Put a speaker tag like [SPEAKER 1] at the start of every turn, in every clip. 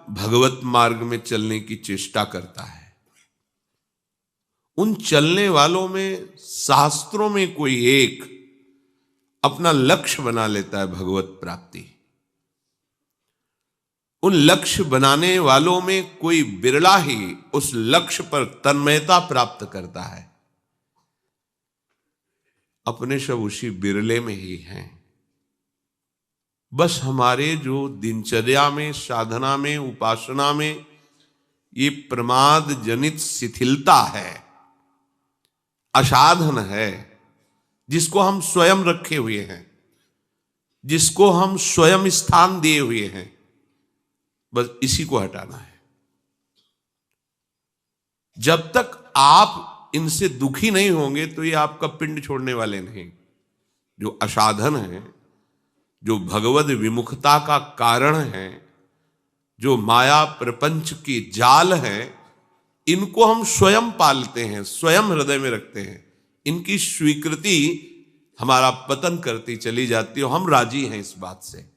[SPEAKER 1] भगवत मार्ग में चलने की चेष्टा करता है, उन चलने वालों में शास्त्रों में कोई एक अपना लक्ष्य बना लेता है भगवत प्राप्ति। उन लक्ष्य बनाने वालों में कोई बिरला ही उस लक्ष्य पर तन्मयता प्राप्त करता है। अपने सब उसी बिरले में ही हैं। बस हमारे जो दिनचर्या में, साधना में, उपासना में ये प्रमाद जनित शिथिलता है, असाधन है, जिसको हम स्वयं रखे हुए हैं, जिसको हम स्वयं स्थान दिए हुए हैं, बस इसी को हटाना है। जब तक आप इनसे दुखी नहीं होंगे तो ये आपका पिंड छोड़ने वाले नहीं। जो असाधन है, जो भगवद विमुखता का कारण है, जो माया प्रपंच की जाल है, इनको हम स्वयं पालते हैं, स्वयं हृदय में रखते हैं। इनकी स्वीकृति हमारा पतन करती चली जाती है और हम राजी हैं इस बात से।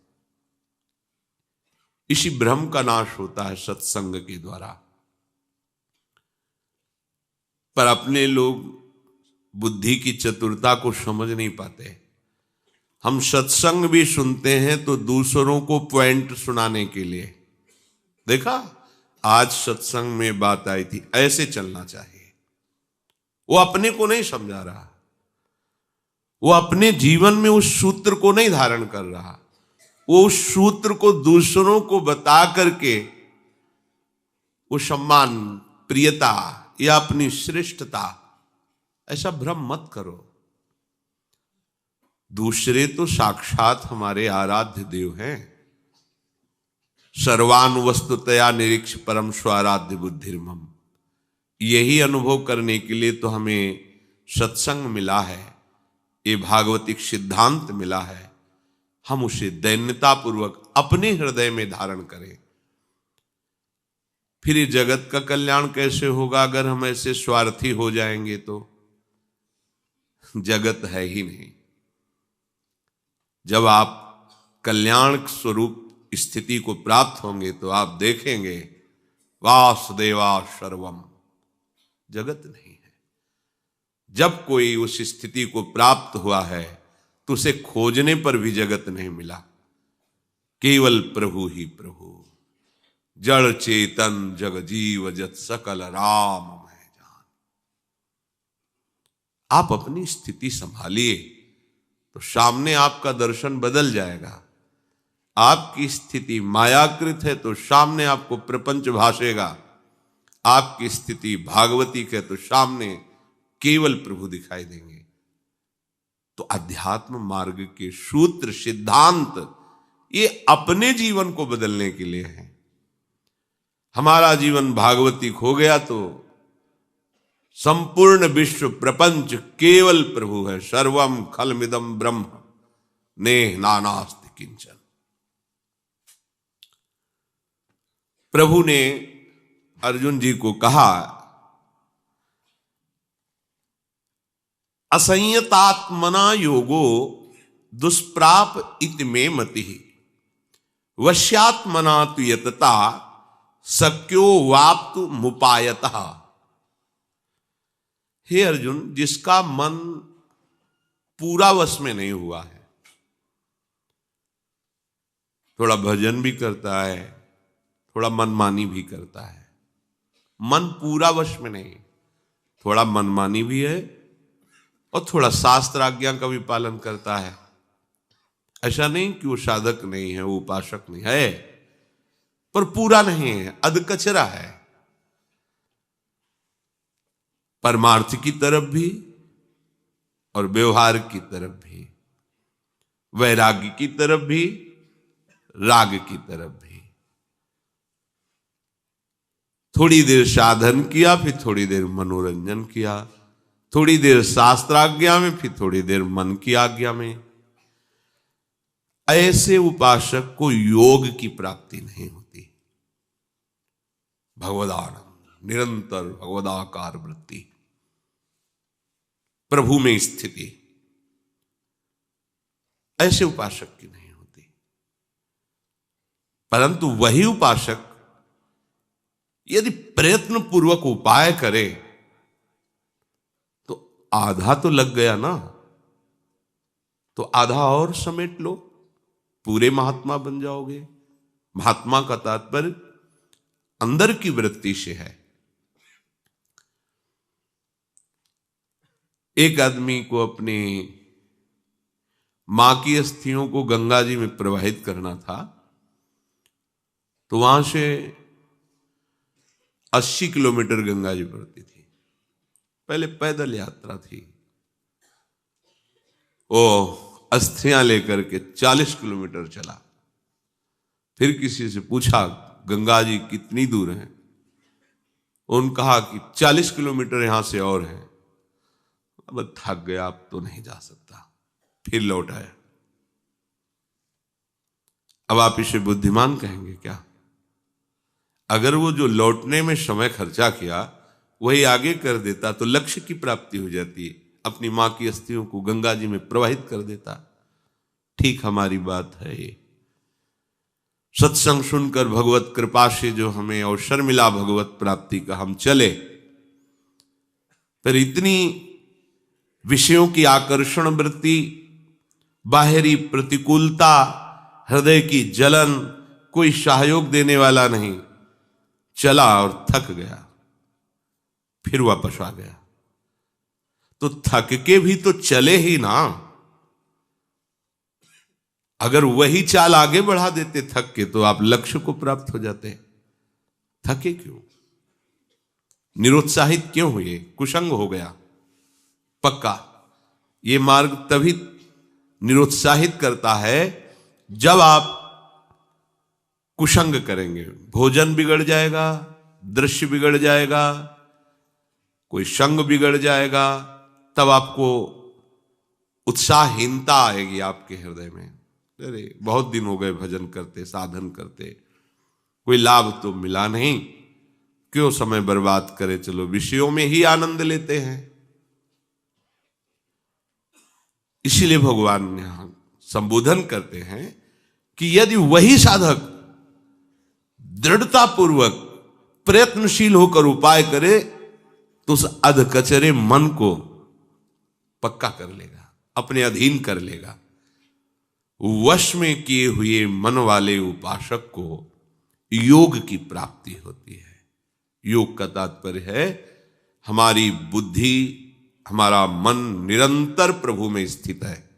[SPEAKER 1] इसी भ्रम का नाश होता है सत्संग के द्वारा। पर अपने लोग बुद्धि की चतुरता को समझ नहीं पाते। हम सत्संग भी सुनते हैं तो दूसरों को पॉइंट सुनाने के लिए। देखा, आज सत्संग में बात आई थी, ऐसे चलना चाहिए। वो अपने को नहीं समझा रहा, वो अपने जीवन में उस सूत्र को नहीं धारण कर रहा, वो उस सूत्र को दूसरों को बता करके वो सम्मान, प्रियता या अपनी श्रेष्ठता, ऐसा भ्रम मत करो। दूसरे तो साक्षात हमारे आराध्य देव हैं। सर्वानुवस्तुतया निरीक्ष परम स्वाराध्य बुद्धिर्मम। यही अनुभव करने के लिए तो हमें सत्संग मिला है, ये भागवतिक सिद्धांत मिला है। हम उसे दैन्यतापूर्वक अपने हृदय में धारण करें। फिर ये जगत का कल्याण कैसे होगा अगर हम ऐसे स्वार्थी हो जाएंगे? तो जगत है ही नहीं। जब आप कल्याण स्वरूप स्थिति को प्राप्त होंगे तो आप देखेंगे वासुदेवा सर्वम, जगत नहीं है। जब कोई उस स्थिति को प्राप्त हुआ है तो उसे खोजने पर भी जगत नहीं मिला। केवल प्रभु ही प्रभु, जड़ चेतन जग जीव जत सकल राम मैं जान। आप अपनी स्थिति संभालिए तो सामने आपका दर्शन बदल जाएगा। आपकी स्थिति मायाकृत है तो सामने आपको प्रपंच भासेगा। आपकी स्थिति भागवतिक है तो सामने केवल प्रभु दिखाई देंगे। तो अध्यात्म मार्ग के सूत्र, सिद्धांत ये अपने जीवन को बदलने के लिए है। हमारा जीवन भागवतिक हो गया तो संपूर्ण विश्व प्रपंच केवल प्रभु है। सर्वम खलमिदम ब्रह्म नेह नानास्ति किंचन। प्रभु ने अर्जुन जी को कहा, असंयतात्मना योगो दुष्प्राप इति मे मति वश्यात्मना तु यतता शक्यो वाप्तु मुपायतः। हे अर्जुन, जिसका मन पूरा वश में नहीं हुआ है, थोड़ा भजन भी करता है, थोड़ा मनमानी भी करता है, मन पूरा वश में नहीं, थोड़ा मनमानी भी है और थोड़ा शास्त्र आज्ञा का भी पालन करता है। ऐसा नहीं कि वो साधक नहीं है, वो उपासक नहीं है, पर पूरा नहीं है, अधकचरा है। परमार्थ की तरफ भी और व्यवहार की तरफ भी, वैराग्य की तरफ भी, राग की तरफ भी। थोड़ी देर साधन किया, फिर थोड़ी देर मनोरंजन किया, थोड़ी देर शास्त्राज्ञा में, फिर थोड़ी देर मन की आज्ञा में। ऐसे उपासक को योग की प्राप्ति नहीं होती। भगवदानंद, निरंतर भगवदाकार वृत्ति, प्रभु में स्थिति, ऐसे उपासक की नहीं होती। परंतु वही उपासक यदि प्रयत्न पूर्वक उपाय करे तो आधा तो लग गया ना, तो आधा और समेट लो, पूरे महात्मा बन जाओगे। महात्मा का तात्पर्य अंदर की वृत्ति से है। एक आदमी को अपनी मां की अस्थियों को गंगा जी में प्रवाहित करना था, तो वहां से 80 किलोमीटर गंगा जी पड़ती थी। पहले पैदल यात्रा थी। ओ अस्थियां लेकर के 40 किलोमीटर चला। फिर किसी से पूछा गंगा जी कितनी दूर है? उन्होंने कहा कि 40 किलोमीटर यहां से और है। अब थक गया, अब तो नहीं जा सकता, फिर लौट आया। अब आप इसे बुद्धिमान कहेंगे क्या? अगर वो जो लौटने में समय खर्चा किया वही आगे कर देता तो लक्ष्य की प्राप्ति हो जाती है, अपनी मां की अस्थियों को गंगा जी में प्रवाहित कर देता। ठीक हमारी बात है ये। सत्संग सुनकर भगवत कृपा से जो हमें अवसर मिला भगवत प्राप्ति का, हम चले, पर इतनी विषयों की आकर्षण वृत्ति, बाहरी प्रतिकूलता, हृदय की जलन, कोई सहयोग देने वाला नहीं। चला और थक गया, फिर वापस आ गया। तो थक के भी तो चले ही ना। अगर वही चाल आगे बढ़ा देते थक के, तो आप लक्ष्य को प्राप्त हो जाते। थके क्यों? निरुत्साहित क्यों हुए? कुसंग हो गया पक्का। ये मार्ग तभी निरुत्साहित करता है जब आप कुसंग करेंगे। भोजन बिगड़ जाएगा, दृश्य बिगड़ जाएगा, कोई संग बिगड़ जाएगा, तब आपको उत्साहहीनता आएगी आपके हृदय में। अरे बहुत दिन हो गए भजन करते, साधन करते, कोई लाभ तो मिला नहीं, क्यों समय बर्बाद करे, चलो विषयों में ही आनंद लेते हैं। इसीलिए भगवान यहां संबोधन करते हैं कि यदि वही साधक दृढ़ता पूर्वक प्रयत्नशील होकर उपाय करे तो उस अधकचरे मन को पक्का कर लेगा, अपने अधीन कर लेगा। वश में किए हुए मन वाले उपासक को योग की प्राप्ति होती है। योग का तात्पर्य है हमारी बुद्धि, हमारा मन निरंतर प्रभु में स्थित है।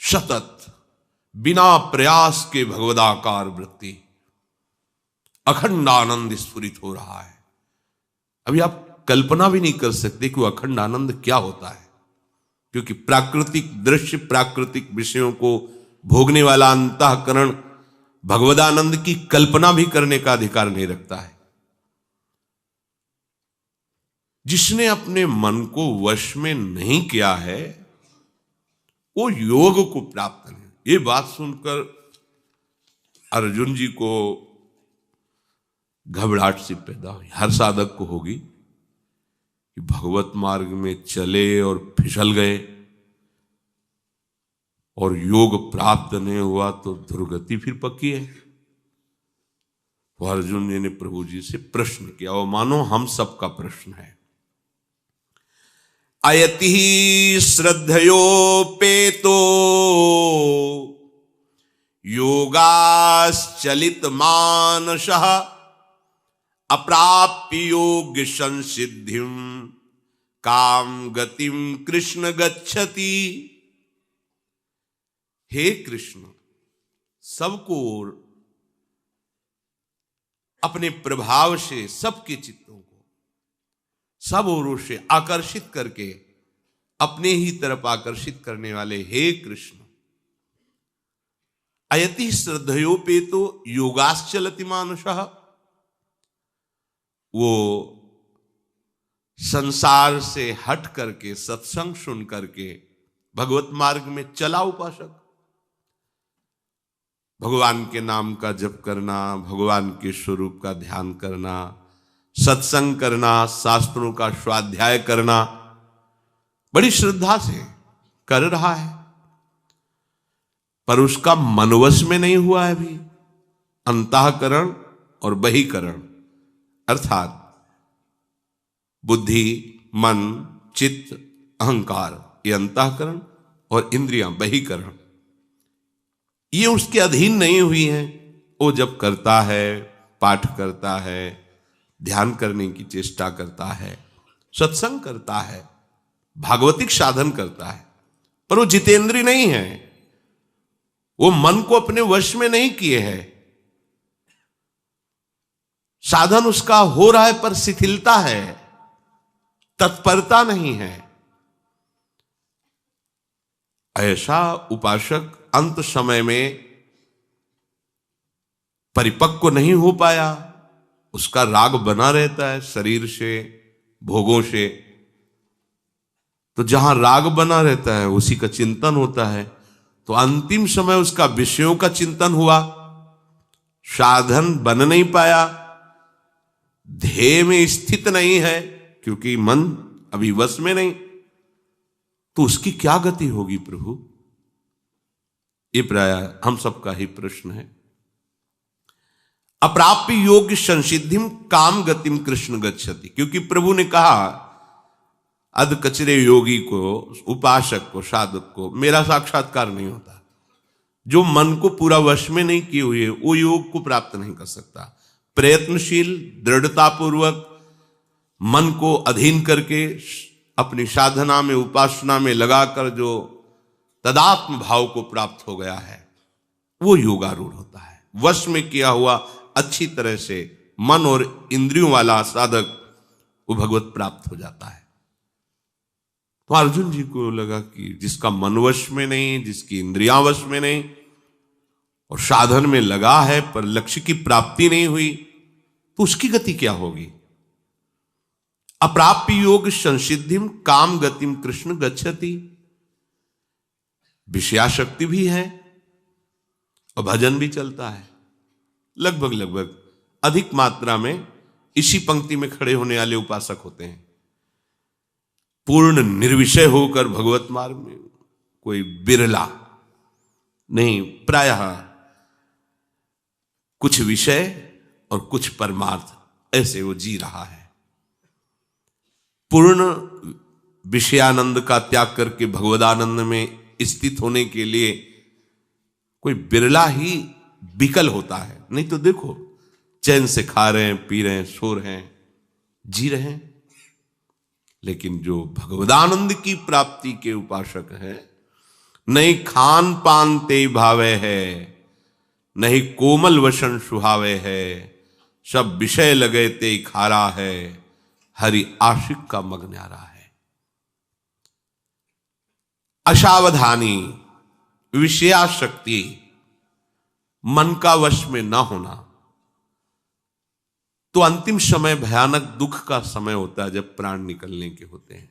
[SPEAKER 1] सतत बिना प्रयास के भगवदाकार वृत्ति, अखंड आनंद स्फुरित हो रहा है। अभी आप कल्पना भी नहीं कर सकते कि वो अखंड आनंद क्या होता है, क्योंकि प्राकृतिक दृश्य, प्राकृतिक विषयों को भोगने वाला अंतःकरण भगवदानंद की कल्पना भी करने का अधिकार नहीं रखता है। जिसने अपने मन को वश में नहीं किया है वो योग को प्राप्त नहीं। ये बात सुनकर अर्जुन जी को घबराहट सी पैदा हुई, हर साधक को होगी कि भगवत मार्ग में चले और फिसल गए और योग प्राप्त नहीं हुआ तो दुर्गति फिर पक्की है। तो अर्जुन जी ने प्रभु जी से प्रश्न किया, और मानो हम सबका प्रश्न है। अयति श्रद्धयोपेतो योगाश्चलित मानसः अप्राप्य योग संसिद्धिम काम गतिम कृष्ण गच्छति। हे कृष्ण, सबको अपने प्रभाव से सबके चित्तों को सब ओरों से आकर्षित करके अपने ही तरफ आकर्षित करने वाले हे कृष्ण, अयति श्रद्धयोपेतो योगाश्चलति मानुषः, वो संसार से हट करके सत्संग सुन करके भगवत मार्ग में चला उपासक। भगवान के नाम का जप करना, भगवान के स्वरूप का ध्यान करना, सत्संग करना, शास्त्रों का स्वाध्याय करना बड़ी श्रद्धा से कर रहा है, पर उसका मनवश में नहीं हुआ है अभी। अंतःकरण और बहिकरण, अर्थात बुद्धि, मन, चित्त, अहंकार, ये अंतःकरण और इंद्रियां बहिकरण, ये उसके अधीन नहीं हुई हैं। वो जब करता है, पाठ करता है, ध्यान करने की चेष्टा करता है, सत्संग करता है, भागवतिक साधन करता है, पर वो जितेंद्रीय नहीं है, वो मन को अपने वश में नहीं किए है। साधन उसका हो रहा है पर शिथिलता है, तत्परता नहीं है। ऐसा उपासक अंत समय में परिपक्व नहीं हो पाया, उसका राग बना रहता है शरीर से, भोगों से। तो जहां राग बना रहता है उसी का चिंतन होता है, तो अंतिम समय उसका विषयों का चिंतन हुआ, साधन बन नहीं पाया, ध्येय में स्थित नहीं है, क्योंकि मन अभी वश में नहीं। तो उसकी क्या गति होगी प्रभु? ये प्राय हम सबका ही प्रश्न है। अप्राप्य योग्य संसिद्धिम काम गतिम कृष्ण गच्छति, क्योंकि प्रभु ने कहा अध कचरे योगी को, उपासक को, साधक को मेरा साक्षात्कार नहीं होता। जो मन को पूरा वश में नहीं किए हुए वो योग को प्राप्त नहीं कर सकता। प्रयत्नशील, दृढ़तापूर्वक मन को अधीन करके अपनी साधना में, उपासना में लगाकर जो तदात्म भाव को प्राप्त हो गया है, वो योगारूढ़ होता है। वश में किया हुआ अच्छी तरह से मन और इंद्रियों वाला साधक वो भगवत प्राप्त हो जाता है। तो अर्जुन जी को लगा कि जिसका मन वश में नहीं, जिसकी इंद्रियां वश में नहीं और साधन में लगा है पर लक्ष्य की प्राप्ति नहीं हुई, तो उसकी गति क्या होगी? अप्राप्य योग संसिद्धिम काम गतिम कृष्ण गच्छति। विषयाशक्ति भी है और भजन भी चलता है। लगभग अधिक मात्रा में इसी पंक्ति में खड़े होने वाले उपासक होते हैं। पूर्ण निर्विषय होकर भगवत मार्ग में कोई बिरला नहीं, प्रायः कुछ विषय और कुछ परमार्थ, ऐसे वो जी रहा है। पूर्ण विषयानंद का त्याग करके भगवदानंद में स्थित होने के लिए कोई बिरला ही विकल होता है। नहीं तो देखो, चैन से खा रहे हैं, पी रहे हैं, सो रहे हैं, जी रहे हैं। लेकिन जो भगवदानंद की प्राप्ति के उपासक है, नहीं खान पान ते भावे है, नहीं कोमल वसन सुहावे है, सब विषय लगे ते खारा है, हरि आशिक का मग न्यारा है। असावधानी, विषयाशक्ति, मन का वश में ना होना, तो अंतिम समय भयानक दुख का समय होता है जब प्राण निकलने के होते हैं।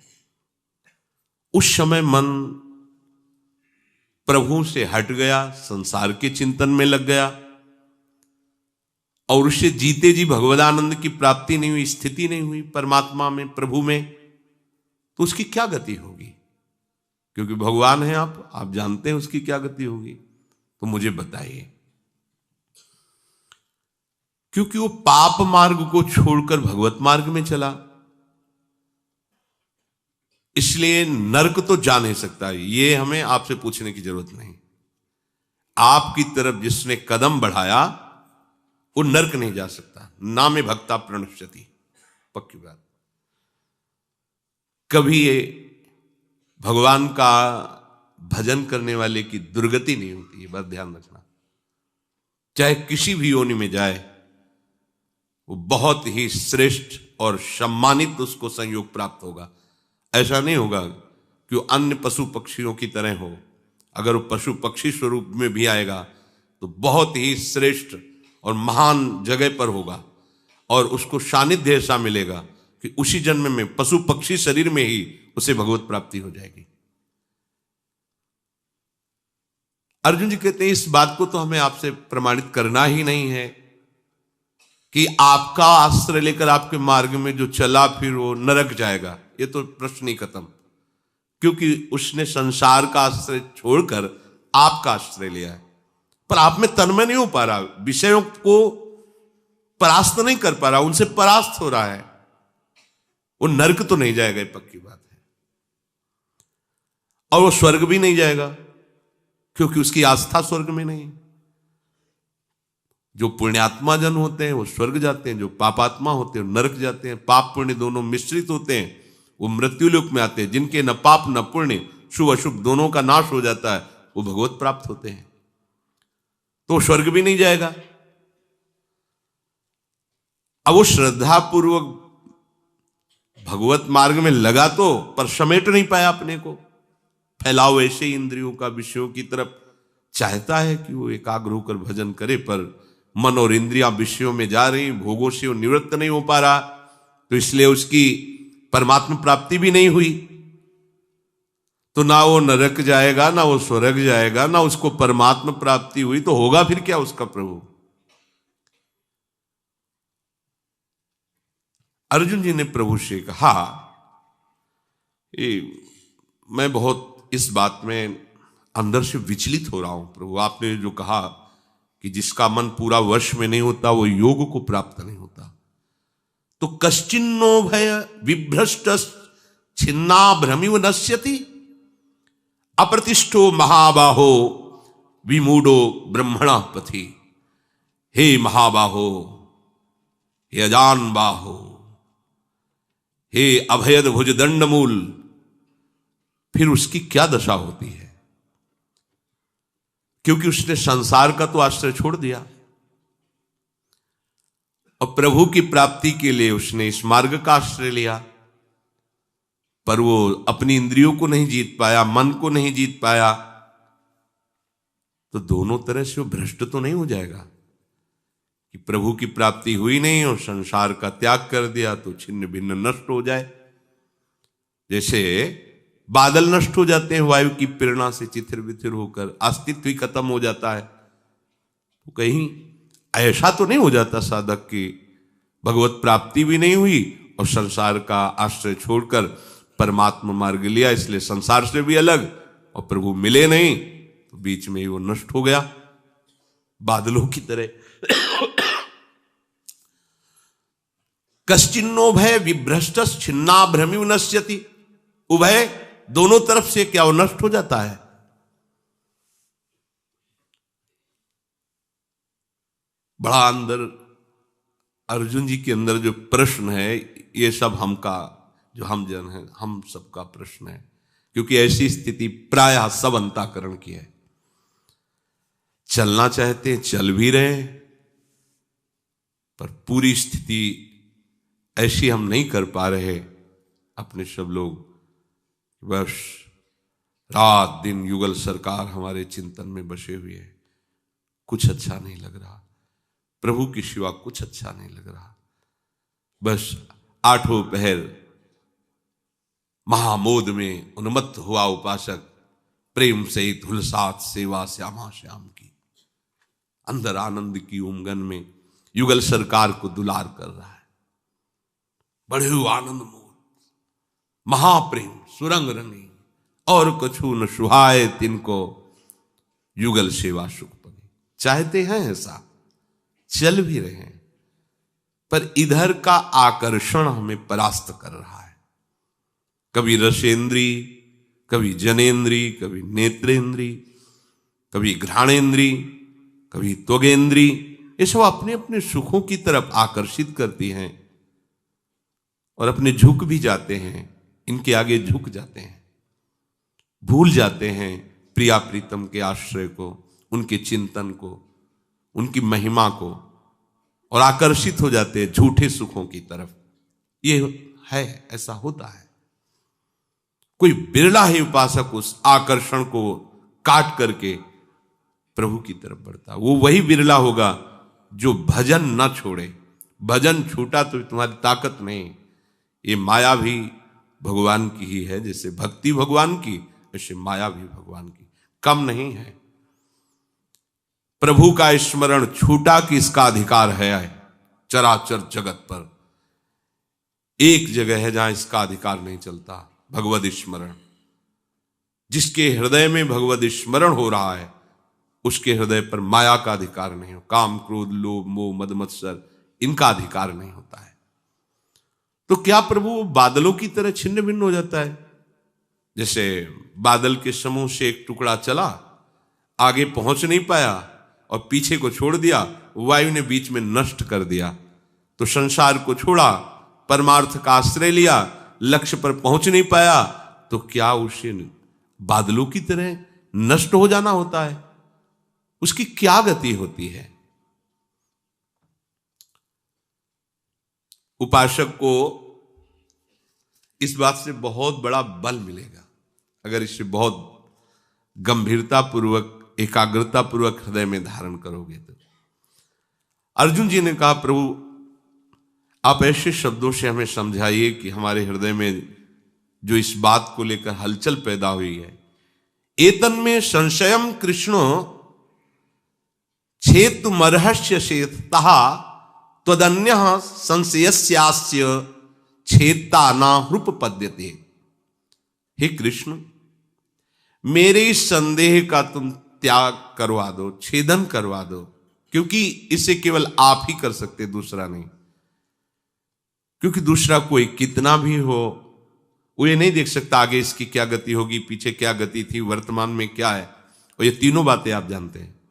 [SPEAKER 1] उस समय मन प्रभु से हट गया, संसार के चिंतन में लग गया और उसे जीते जी भगवदानंद की प्राप्ति नहीं हुई, स्थिति नहीं हुई परमात्मा में, प्रभु में, तो उसकी क्या गति होगी? क्योंकि भगवान है आप जानते हैं उसकी क्या गति होगी, तो मुझे बताइए। क्योंकि वो पाप मार्ग को छोड़कर भगवत मार्ग में चला, इसलिए नरक तो जा नहीं सकता। ये हमें आपसे पूछने की जरूरत नहीं। आपकी तरफ जिसने कदम बढ़ाया वो नरक नहीं जा सकता। नामे भक्ता प्रणश्यति, पक्की बात। कभी ये भगवान का भजन करने वाले की दुर्गति नहीं होती, बस ध्यान रखना। चाहे किसी भी योनि में जाए, वो बहुत ही श्रेष्ठ और सम्मानित उसको संयोग प्राप्त होगा। ऐसा नहीं होगा कि वो अन्य पशु पक्षियों की तरह हो। अगर वो पशु पक्षी स्वरूप में भी आएगा तो बहुत ही श्रेष्ठ और महान जगह पर होगा और उसको सानिध्य ऐसा मिलेगा कि उसी जन्म में पशु पक्षी शरीर में ही उसे भगवत प्राप्ति हो जाएगी। अर्जुन जी कहते हैं इस बात को तो हमें आपसे प्रमाणित करना ही नहीं है कि आपका आश्रय लेकर आपके मार्ग में जो चला फिर वो नरक जाएगा। ये तो प्रश्न ही खत्म, क्योंकि उसने संसार का आश्रय छोड़कर आपका आश्रय लिया है। पर आप में तन्मय नहीं हो पा रहा, विषयों को परास्त नहीं कर पा रहा, उनसे परास्त हो रहा है, वो नरक तो नहीं जाएगा, ये पक्की बात है। और वो स्वर्ग भी नहीं जाएगा, क्योंकि उसकी आस्था स्वर्ग में नहीं। जो पुण्यात्मा जन होते हैं वो स्वर्ग जाते हैं, जो पापात्मा होते हैं वो नरक जाते हैं। पाप पुण्य दोनों मिश्रित होते हैं, वो मृत्युलोक में आते हैं। जिनके न पाप न पुण्य, शुभ अशुभ दोनों का नाश हो जाता है, वो भगवत प्राप्त होते हैं। तो स्वर्ग भी नहीं जाएगा। अब वो श्रद्धा पूर्वक भगवत मार्ग में लगा तो, पर समेट नहीं पाया अपने को। फैलाव ऐसे ही इंद्रियों का विषयों की तरफ चाहता है कि वो एकाग्र होकर भजन करे, पर मन और इंद्रियां विषयों में जा रही, भोगों से वो निवृत्त नहीं हो पा रहा, तो इसलिए उसकी परमात्मा प्राप्ति भी नहीं हुई। तो ना वो नरक जाएगा, ना वो स्वर्ग जाएगा, ना उसको परमात्मा प्राप्ति हुई, तो होगा फिर क्या उसका प्रभु। अर्जुन जी ने प्रभु से कहा, मैं बहुत इस बात में अंदर से विचलित हो रहा हूं प्रभु। आपने जो कहा कि जिसका मन पूरा वश में नहीं होता वो योग को प्राप्त नहीं होता, तो कश्चिन्नो भय विभ्रष्ट छिन्ना भ्रमिव नश्यति अप्रतिष्ठो महाबाहो विमूढ़ो ब्रह्मणा पथि। हे महाबाहो, हे अजान बाहो, हे अभयद भुज दंडमूल, फिर उसकी क्या दशा होती है? क्योंकि उसने संसार का तो आश्रय छोड़ दिया और प्रभु की प्राप्ति के लिए उसने इस मार्ग का आश्रय लिया, पर वो अपनी इंद्रियों को नहीं जीत पाया, मन को नहीं जीत पाया, तो दोनों तरह से वो भ्रष्ट तो नहीं हो जाएगा कि प्रभु की प्राप्ति हुई नहीं और संसार का त्याग कर दिया तो छिन्न भिन्न नष्ट हो जाए। जैसे बादल नष्ट हो जाते हैं वायु की प्रेरणा से, चिथिर बिथिर होकर अस्तित्व ही खत्म हो जाता है। तो कहीं ऐसा तो नहीं हो जाता साधक की भगवत प्राप्ति भी नहीं हुई और संसार का आश्रय छोड़कर परमात्मा मार्ग लिया, इसलिए संसार से भी अलग, और प्रभु मिले नहीं तो बीच में ही वो नष्ट हो गया बादलों की तरह। कश्चिन्नो भय विभ्रष्ट छिन्ना भ्रमिव नश्यति। उभय दोनों तरफ से क्या वो नष्ट हो जाता है। बड़ा अंदर अर्जुन जी के अंदर जो प्रश्न है, ये सब जो हम जन हैं, हम सबका प्रश्न है, क्योंकि ऐसी स्थिति प्रायः सब अंतःकरण की है। चलना चाहते हैं, चल भी रहे, पर पूरी स्थिति ऐसी हम नहीं कर पा रहे। अपने सब लोग बस रात दिन युगल सरकार हमारे चिंतन में बसे हुए हैं, कुछ अच्छा नहीं लग रहा, प्रभु की सिवा कुछ अच्छा नहीं लग रहा। बस आठों पहर महामोद में उन्मत्त हुआ उपासक प्रेम से धुलसात सेवा श्यामा श्याम की, अंदर आनंद की उमगन में युगल सरकार को दुलार कर रहा है। बड़े आनंद मोद महाप्रेम सुरंग रंगी, और कछु न सुहाए तिनको युगल सेवा सुख पगे। चाहते हैं ऐसा, चल भी रहे हैं, पर इधर का आकर्षण हमें परास्त कर रहा है। कभी रसेंद्री, कभी जनेन्द्री, कभी नेत्रेंद्री, कभी घ्राणेन्द्री, कभी त्वगेंद्री, ये सब अपने अपने सुखों की तरफ आकर्षित करती हैं और अपने झुक भी जाते हैं, इनके आगे झुक जाते हैं, भूल जाते हैं प्रिया प्रीतम के आश्रय को, उनके चिंतन को, उनकी महिमा को, और आकर्षित हो जाते हैं झूठे सुखों की तरफ। ये है, ऐसा होता है। कोई बिरला ही उपासक उस आकर्षण को काट करके प्रभु की तरफ बढ़ता। वो वही बिरला होगा जो भजन न छोड़े। भजन छूटा तो तुम्हारी ताकत नहीं। ये माया भी भगवान की ही है, जैसे भक्ति भगवान की, ऐसे माया भी भगवान की, कम नहीं है। प्रभु का स्मरण छूटा कि इसका अधिकार है चराचर जगत पर। एक जगह है जहां इसका अधिकार नहीं चलता, भगवद स्मरण। जिसके हृदय में भगवद स्मरण हो रहा है उसके हृदय पर माया का अधिकार नहीं हो, काम क्रोध लोभ मोह मद मत्सर इनका अधिकार नहीं होता है। तो क्या प्रभु बादलों की तरह छिन्न भिन्न हो जाता है? जैसे बादल के समूह से एक टुकड़ा चला, आगे पहुंच नहीं पाया और पीछे को छोड़ दिया, वायु ने बीच में नष्ट कर दिया। तो संसार को छोड़ा, परमार्थ का आश्रय लिया, लक्ष्य पर पहुंच नहीं पाया, तो क्या उसे बादलों की तरह नष्ट हो जाना होता है? उसकी क्या गति होती है? उपासक को इस बात से बहुत बड़ा बल मिलेगा अगर इसे बहुत गंभीरता पूर्वक एकाग्रता पूर्वक हृदय में धारण करोगे तो। अर्जुन जी ने कहा, प्रभु आप ऐसे शब्दों से हमें समझाइए कि हमारे हृदय में जो इस बात को लेकर हलचल पैदा हुई है, एतन में संशयम कृष्णो छेतुमर्हस्य शेतः त्वदन्य संशयस्यास्य छेता नाहृपपद्यते। हे कृष्ण, मेरे इस संदेह का तुम त्याग करवा दो, छेदन करवा दो, क्योंकि इसे केवल आप ही कर सकते, दूसरा नहीं। क्योंकि दूसरा कोई कितना भी हो, वो ये नहीं देख सकता आगे इसकी क्या गति होगी, पीछे क्या गति थी, वर्तमान में क्या है। और ये तीनों बातें आप जानते हैं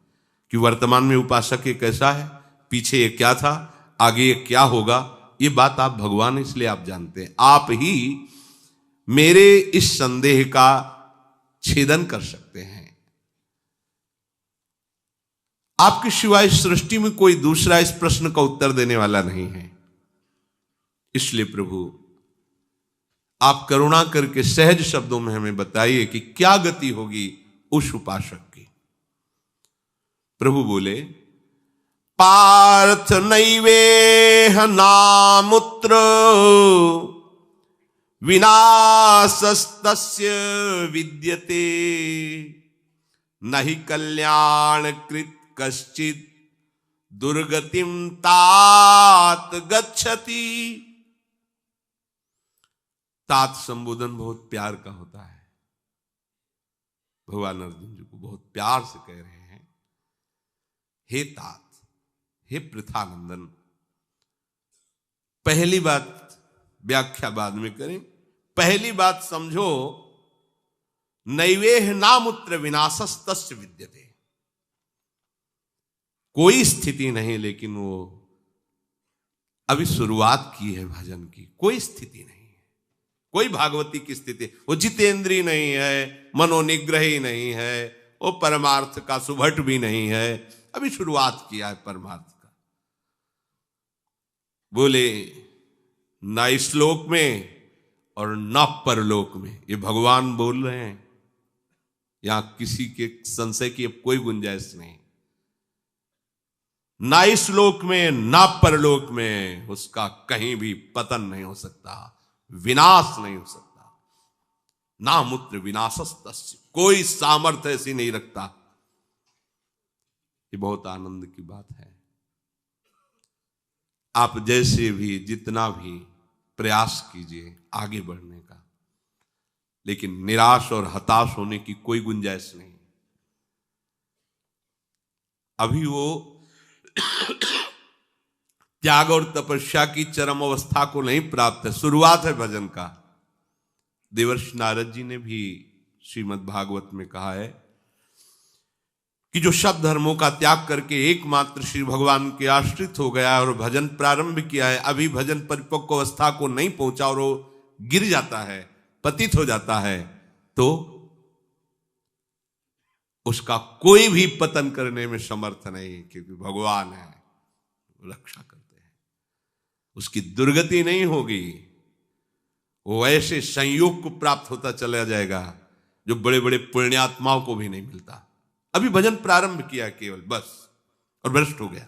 [SPEAKER 1] कि वर्तमान में उपासक ये कैसा है, पीछे ये क्या था, आगे ये क्या होगा। ये बात आप भगवान इसलिए आप जानते हैं। आप ही मेरे इस संदेह का छेदन कर सकते हैं। आपके सिवाय सृष्टि में कोई दूसरा इस प्रश्न का उत्तर देने वाला नहीं है। इसलिए प्रभु आप करुणा करके सहज शब्दों में हमें बताइए कि क्या गति होगी उस उपासक की। प्रभु बोले, पार्थ नैवेह नामुत्र विनाशस्तस्य विद्यते नहि कल्याण कृत कश्चित दुर्गतिम तात गच्छति। तात संबोधन बहुत प्यार का होता है। भगवान अर्जुन जी को बहुत प्यार से कह रहे हैं, हे तात, हे पृथानंदन। पहली बात व्याख्या बाद में करें, पहली बात समझो, नैवेह नामुत्र विनाशस्तस्य विद्यते। कोई स्थिति नहीं, लेकिन वो अभी शुरुआत की है भजन की, कोई स्थिति नहीं है, कोई भागवती की स्थिति। वो जितेंद्रीय नहीं है, मनोनिग्रही नहीं है, वो परमार्थ का सुभट भी नहीं है, अभी शुरुआत किया है परमार्थ का। बोले ना इस लोक में और ना परलोक में, ये भगवान बोल रहे हैं, यहां किसी के संशय की अब कोई गुंजाइश नहीं। ना इस लोक में ना परलोक में उसका कहीं भी पतन नहीं हो सकता, विनाश नहीं हो सकता। ना मूत्र विनाशस्तस्य, कोई सामर्थ्य ऐसी नहीं रखता। ये बहुत आनंद की बात है। आप जैसे भी जितना भी प्रयास कीजिए आगे बढ़ने का, लेकिन निराश और हताश होने की कोई गुंजाइश नहीं। अभी वो त्याग और तपस्या की चरम अवस्था को नहीं प्राप्त है, शुरुआत है भजन का। देवर्षि नारद जी ने भी श्रीमद् भागवत में कहा है कि जो सब धर्मों का त्याग करके एकमात्र श्री भगवान के आश्रित हो गया और भजन प्रारंभ किया है, अभी भजन परिपक्व अवस्था को नहीं पहुंचा और वो गिर जाता है, पतित हो जाता है, तो उसका कोई भी पतन करने में समर्थ नहीं, क्योंकि भगवान है, रक्षा करते हैं, उसकी दुर्गति नहीं होगी। वो ऐसे संयोग को प्राप्त होता चला जाएगा जो बड़े बड़े पुण्यात्माओं को भी नहीं मिलता। अभी भजन प्रारंभ किया केवल बस, और भ्रष्ट हो गया,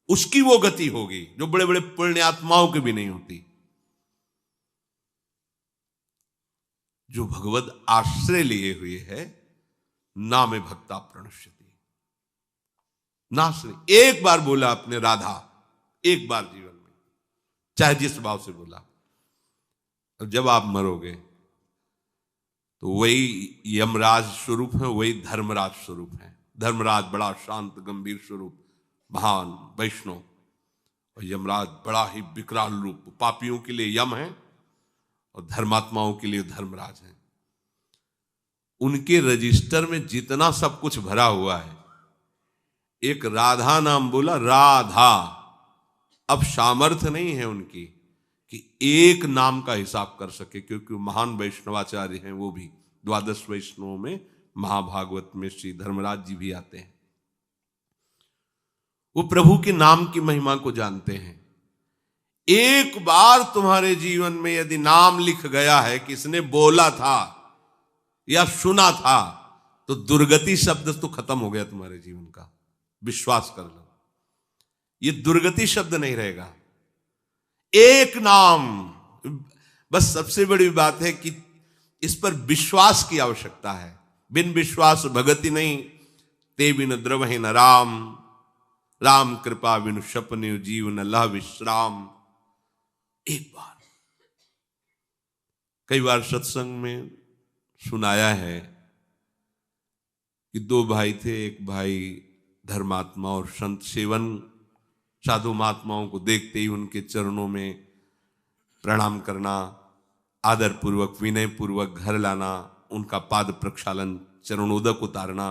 [SPEAKER 1] उसकी वो गति होगी जो बड़े बड़े पुण्यात्माओं की भी नहीं होती। जो भगवद आश्रय लिए हुए है, नामे भक्ता प्रणश्यति, नाश नहीं। एक बार बोला अपने राधा, एक बार जीवन में, चाहे जिस भाव से बोला, और जब आप मरोगे तो वही यमराज स्वरूप है, वही धर्मराज स्वरूप है, धर्मराज बड़ा शांत गंभीर स्वरूप, महान वैष्णव, और यमराज बड़ा ही विकराल रूप। पापियों के लिए यम है और धर्मात्माओं के लिए धर्मराज है। उनके रजिस्टर में जितना सब कुछ भरा हुआ है, एक राधा नाम बोला, राधा। अब सामर्थ्य नहीं है उनकी कि एक नाम का हिसाब कर सके, क्योंकि महान वैष्णवाचार्य हैं, वो भी 12 वैष्णवों में महाभागवत में श्री धर्मराज जी भी आते हैं। वो प्रभु के नाम की महिमा को जानते हैं। एक बार तुम्हारे जीवन में यदि नाम लिख गया है, किसने बोला था या सुना था, तो दुर्गति शब्द तो खत्म हो गया तुम्हारे जीवन का। विश्वास कर लो, ये दुर्गति शब्द नहीं रहेगा। एक नाम, बस सबसे बड़ी बात है कि इस पर विश्वास की आवश्यकता है। बिन विश्वास भगति नहीं, ते बिन द्रवहि न राम, राम कृपा बिनु सपने जीवन लह विश्राम। एक बार, कई बार सत्संग में सुनाया है कि 2 भाई थे। एक भाई धर्मात्मा और संत सेवन, साधु महात्माओं को देखते ही उनके चरणों में प्रणाम करना, आदर पूर्वक विनय पूर्वक घर लाना, उनका पाद प्रक्षालन, चरणोदक उतारना,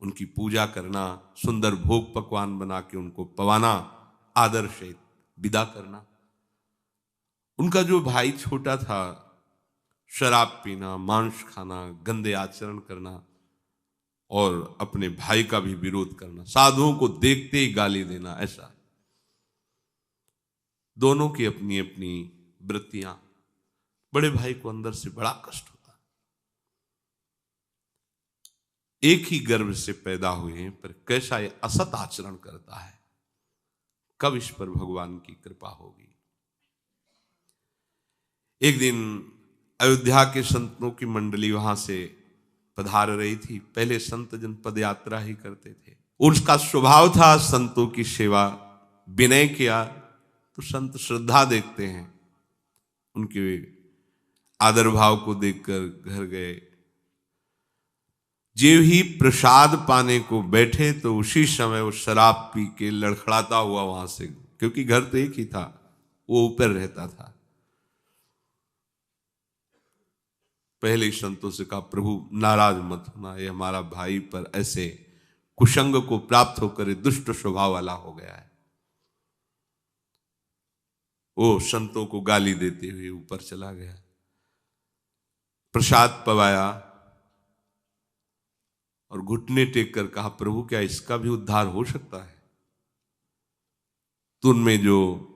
[SPEAKER 1] उनकी पूजा करना, सुंदर भोग पकवान बना के उनको पवाना, आदर सहित विदा करना। उनका जो भाई छोटा था, शराब पीना, मांस खाना, गंदे आचरण करना और अपने भाई का भी विरोध करना, साधुओं को देखते ही गाली देना, ऐसा। दोनों की अपनी अपनी वृत्तियां। बड़े भाई को अंदर से बड़ा कष्ट होता। एक ही गर्भ से पैदा हुए, पर कैसा ये असत आचरण करता है, कब इस पर भगवान की कृपा होगी। एक दिन अयोध्या के संतों की मंडली वहां से पधार रही थी। पहले संत जन पद यात्रा ही करते थे। उसका स्वभाव था संतों की सेवा। विनय किया तो संत श्रद्धा देखते हैं, उनके आदर भाव को देखकर घर गए। जो ही प्रसाद पाने को बैठे तो उसी समय वो शराब पी के लड़खड़ाता हुआ वहां से, क्योंकि घर तो एक ही था, वो ऊपर रहता था। पहले ही संतों से कहा, प्रभु नाराज मत होना, ये हमारा भाई पर ऐसे कुसंग को प्राप्त होकर दुष्ट स्वभाव वाला हो गया है। वो संतों को गाली देते हुए ऊपर चला गया, प्रसाद पवाया और घुटने टेक कर कहा, प्रभु क्या इसका भी उद्धार हो सकता है। तो उनमें जो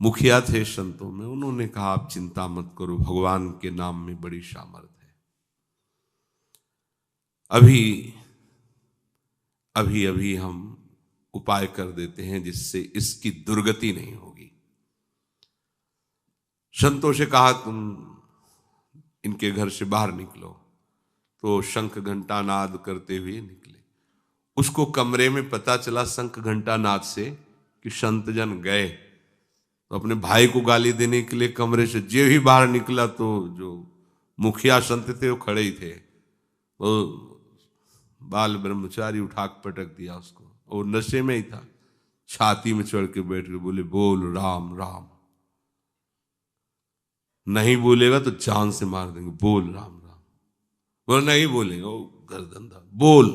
[SPEAKER 1] मुखिया थे संतों में, उन्होंने कहा, आप चिंता मत करो, भगवान के नाम में बड़ी सामर्थ है। अभी हम उपाय कर देते हैं जिससे इसकी दुर्गति नहीं होगी। संतों से कहा, तुम इनके घर से बाहर निकलो। तो शंख घंटा नाद करते हुए निकले। उसको कमरे में पता चला शंख घंटा नाद से कि संत जन गए, तो अपने भाई को गाली देने के लिए कमरे से जो ही बाहर निकला तो जो मुखिया संत थे वो खड़े ही थे। वो बाल ब्रह्मचारी उठा के पटक दिया उसको, और नशे में ही था, छाती में चढ़ के बैठ के बोले, बोल राम राम। नहीं बोलेगा तो जान से मार देंगे, बोल राम राम। वो नहीं बोलेगा, वो गर्दन था, बोल।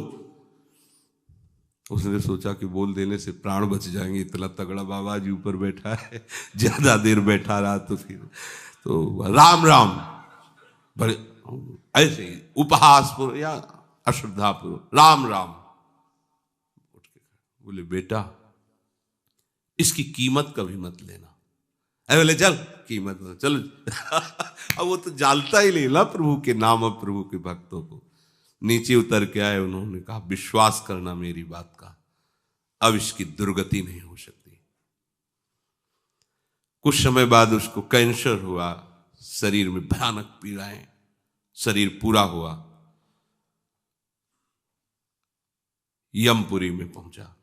[SPEAKER 1] उसने सोचा कि बोल देने से प्राण बच जाएंगे, इतना तगड़ा बाबा जी ऊपर बैठा है, ज्यादा देर बैठा रहा तो फिर तो राम राम बड़े ऐसे ही उपहास पूर्व या अश्रद्धा पूर्व राम राम। उठ के बोले, बेटा इसकी कीमत कभी मत लेना। अरे बोले, चल कीमत मत, चलो। अब वो तो जानता ही नहीं ना प्रभु के नाम और प्रभु के भक्तों को। नीचे उतर के आए, उन्होंने कहा, विश्वास करना मेरी बात का, अब इसकी दुर्गति नहीं हो सकती। कुछ समय बाद उसको कैंसर हुआ, शरीर में भयानक पीड़ाएं, शरीर पूरा हुआ। यमपुरी में पहुंचा।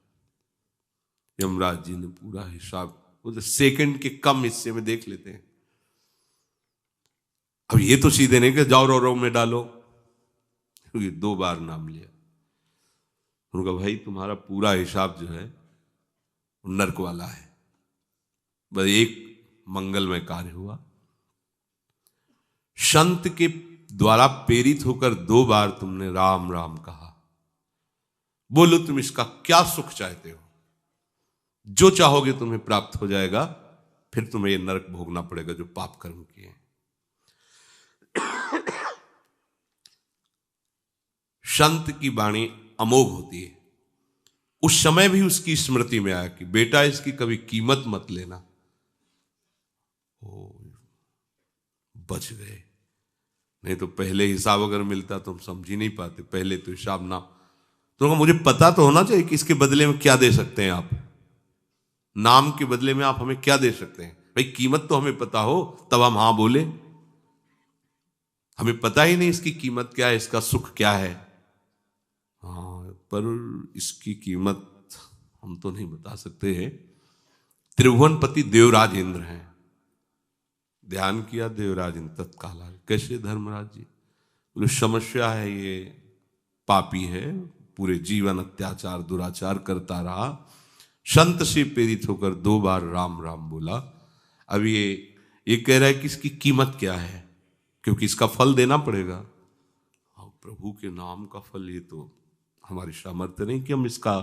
[SPEAKER 1] यमराज जी ने पूरा हिसाब, वो तो सेकंड के कम हिस्से में देख लेते हैं। अब ये तो सीधे नहीं कि जाओ रो में डालो, क्योंकि 2 बार नाम लिया। उनका भाई तुम्हारा पूरा हिसाब जो है नर्क वाला है, बस एक मंगलमय कार्य हुआ। संत के द्वारा प्रेरित होकर 2 बार तुमने राम राम कहा, बोलो तुम इसका क्या सुख चाहते हो, जो चाहोगे तुम्हें प्राप्त हो जाएगा, फिर तुम्हें ये नरक भोगना पड़ेगा जो पाप कर्म किए। संत की वाणी अमोघ होती है। उस समय भी उसकी स्मृति में आया कि बेटा इसकी कभी कीमत मत लेना। ओ, बच गए, नहीं तो पहले हिसाब अगर मिलता तो हम समझ ही नहीं पाते। पहले तो हिसाब ना, तो मुझे पता तो होना चाहिए कि इसके बदले में क्या दे सकते हैं आप, नाम के बदले में आप हमें क्या दे सकते हैं। भाई कीमत तो हमें पता हो तब हम हाँ बोले। हमें पता ही नहीं इसकी कीमत क्या है, इसका सुख क्या है। हाँ, पर इसकी कीमत हम तो नहीं बता सकते हैं। त्रिभुवनपति देवराज इंद्र हैं। ध्यान किया देवराज इंद्र तत्काल, कैसे धर्मराज जी, बोले समस्या है, ये पापी है, पूरे जीवन अत्याचार दुराचार करता रहा, संत से प्रेरित होकर 2 बार राम राम बोला। अब ये कह रहा है कि इसकी कीमत क्या है, क्योंकि इसका फल देना पड़ेगा। प्रभु के नाम का फल, ये तो हमारी सामर्थ्य नहीं कि हम इसका।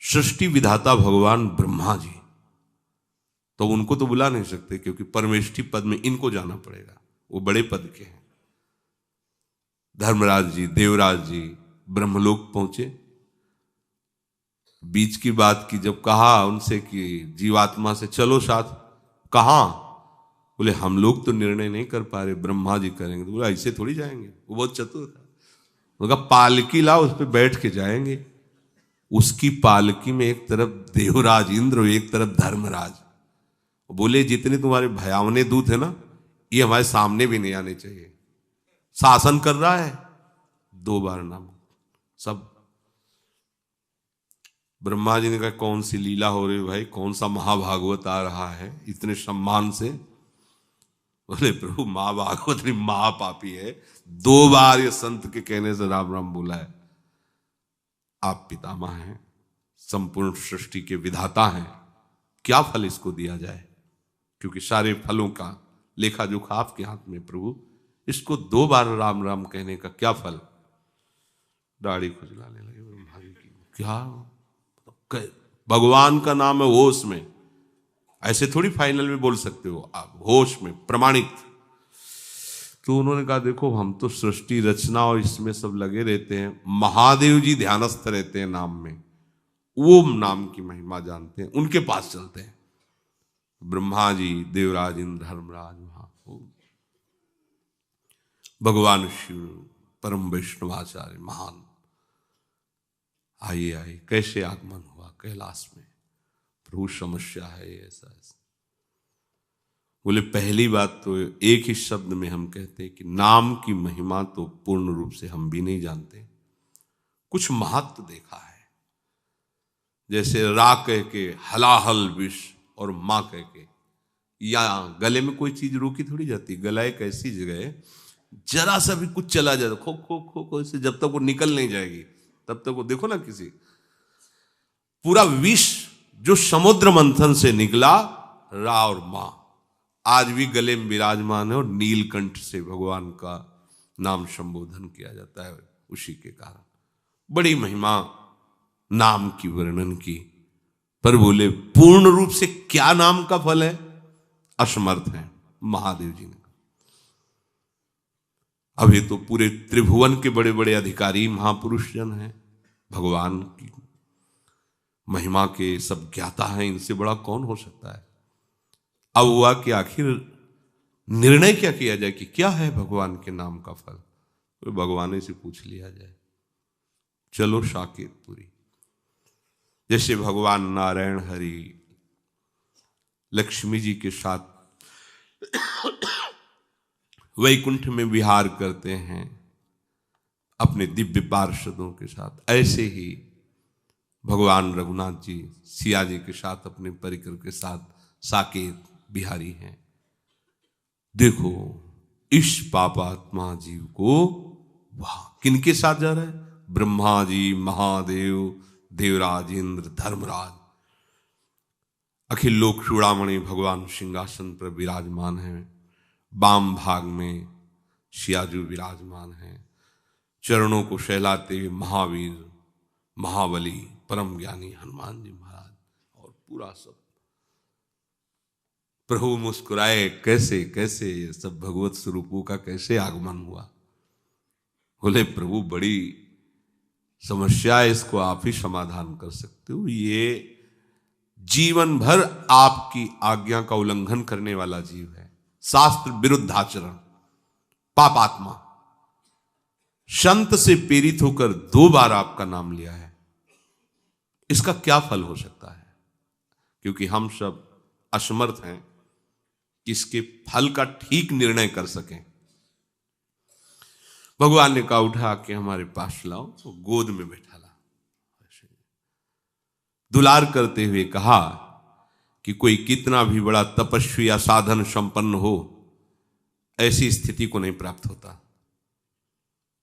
[SPEAKER 1] सृष्टि विधाता भगवान ब्रह्मा जी, तो उनको तो बुला नहीं सकते क्योंकि परमेष्ठी पद में इनको जाना पड़ेगा, वो बड़े पद के हैं। धर्मराज जी, देवराज जी ब्रह्मलोक पहुंचे। बीच की बात की जब कहा उनसे कि जीवात्मा से चलो साथ, कहां, बोले हम लोग तो निर्णय नहीं कर पा रहे, ब्रह्मा जी करेंगे। तो बोले ऐसे थोड़ी जाएंगे, वो बहुत चतुर था। उनका पालकी लाओ, उस पर बैठ के जाएंगे। उसकी पालकी में एक तरफ देवराज इंद्र, एक तरफ धर्मराज। बोले जितने तुम्हारे भयावने दूत है ना, ये हमारे सामने भी नहीं आने चाहिए। शासन कर रहा है, 2 बार नाम सब। ब्रह्मा जी ने कहा कौन सी लीला हो रही भाई, कौन सा महाभागवत आ रहा है इतने सम्मान से। बोले प्रभु महाभागवत नहीं, महापापी है, 2 बार ये संत के कहने से राम राम बोला है। आप पितामह हैं, संपूर्ण सृष्टि के विधाता हैं, क्या फल इसको दिया जाए, क्योंकि सारे फलों का लेखा जोखा आपके हाथ में प्रभु। इसको 2 बार राम राम कहने का क्या फल। दाढ़ी खुजलाने लगे ब्रह्मा जी की। क्या भगवान का नाम है होश में, ऐसे थोड़ी फाइनल में बोल सकते हो आप, होश में प्रमाणित। तो उन्होंने कहा देखो हम तो सृष्टि रचना और इसमें सब लगे रहते हैं, महादेव जी ध्यानस्थ रहते हैं नाम में, वो नाम की महिमा जानते हैं, उनके पास चलते हैं। ब्रह्मा जी, देवराज इंद्र, धर्मराज, वहां भगवान शिव परम वैष्णवाचार्य महान आइए कैसे आगमन हुआ कैलाश में। प्रभु समस्या है ऐसा ऐसा। बोले पहली बात तो एक ही शब्द में हम कहते हैं कि नाम की महिमा तो पूर्ण रूप से हम भी नहीं जानते, कुछ महत्व देखा है। जैसे रा कह के हलाहल विष और माँ कह के, या गले में कोई चीज रोकी थोड़ी जाती। गला एक ऐसी जगह है, जरा सा भी कुछ चला जाए खो खो खो खो से, जब तक वो निकल नहीं जाएगी तब तक वो, देखो ना किसी पूरा विष जो समुद्र मंथन से निकला, रा और माँ आज भी गले में विराजमान है, और नीलकंठ से भगवान का नाम संबोधन किया जाता है उसी के कारण। बड़ी महिमा नाम की वर्णन की, पर बोले पूर्ण रूप से क्या नाम का फल है, असमर्थ है महादेव जी ने। अब ये तो पूरे त्रिभुवन के बड़े बड़े अधिकारी महापुरुष जन हैं, भगवान की महिमा के सब ज्ञाता हैं, इनसे बड़ा कौन हो सकता है। अब हुआ कि आखिर निर्णय क्या किया जाए कि क्या है भगवान के नाम का फल। तो भगवान से पूछ लिया जाए, चलो साकेतपुरी। जैसे भगवान नारायण हरि लक्ष्मी जी के साथ वैकुंठ में विहार करते हैं अपने दिव्य पार्षदों के साथ, ऐसे ही भगवान रघुनाथ जी सिया जी के साथ अपने परिकर के साथ साकेत बिहारी हैं। देखो इस पापात्मा जीव को, वाह किनके साथ जा रहा है, ब्रह्मा जी, महादेव, देवराज इंद्र, धर्मराज, अखिल लोक चूड़ामणि भगवान सिंहासन पर विराजमान हैं। वाम भाग में सियाजू विराजमान हैं। चरणों को सहलाते हुए महावीर, महाबली, परम ज्ञानी हनुमान जी महाराज और पूरा सब। प्रभु मुस्कुराए, कैसे कैसे ये सब भगवत स्वरूपों का कैसे आगमन हुआ। बोले प्रभु बड़ी समस्या है, इसको आप ही समाधान कर सकते हो। ये जीवन भर आपकी आज्ञा का उल्लंघन करने वाला जीव है, शास्त्र विरुद्ध आचरण, पापात्मा। संत से प्रेरित होकर 2 बार आपका नाम लिया है, इसका क्या फल हो सकता है? क्योंकि हम सब असमर्थ हैं इसके फल का ठीक निर्णय कर सकें। भगवान ने कहा उठा के हमारे पास लाओ, तो गोद में बैठा ला। दुलार करते हुए कहा कि कोई कितना भी बड़ा तपस्वी या साधन संपन्न हो, ऐसी स्थिति को नहीं प्राप्त होता,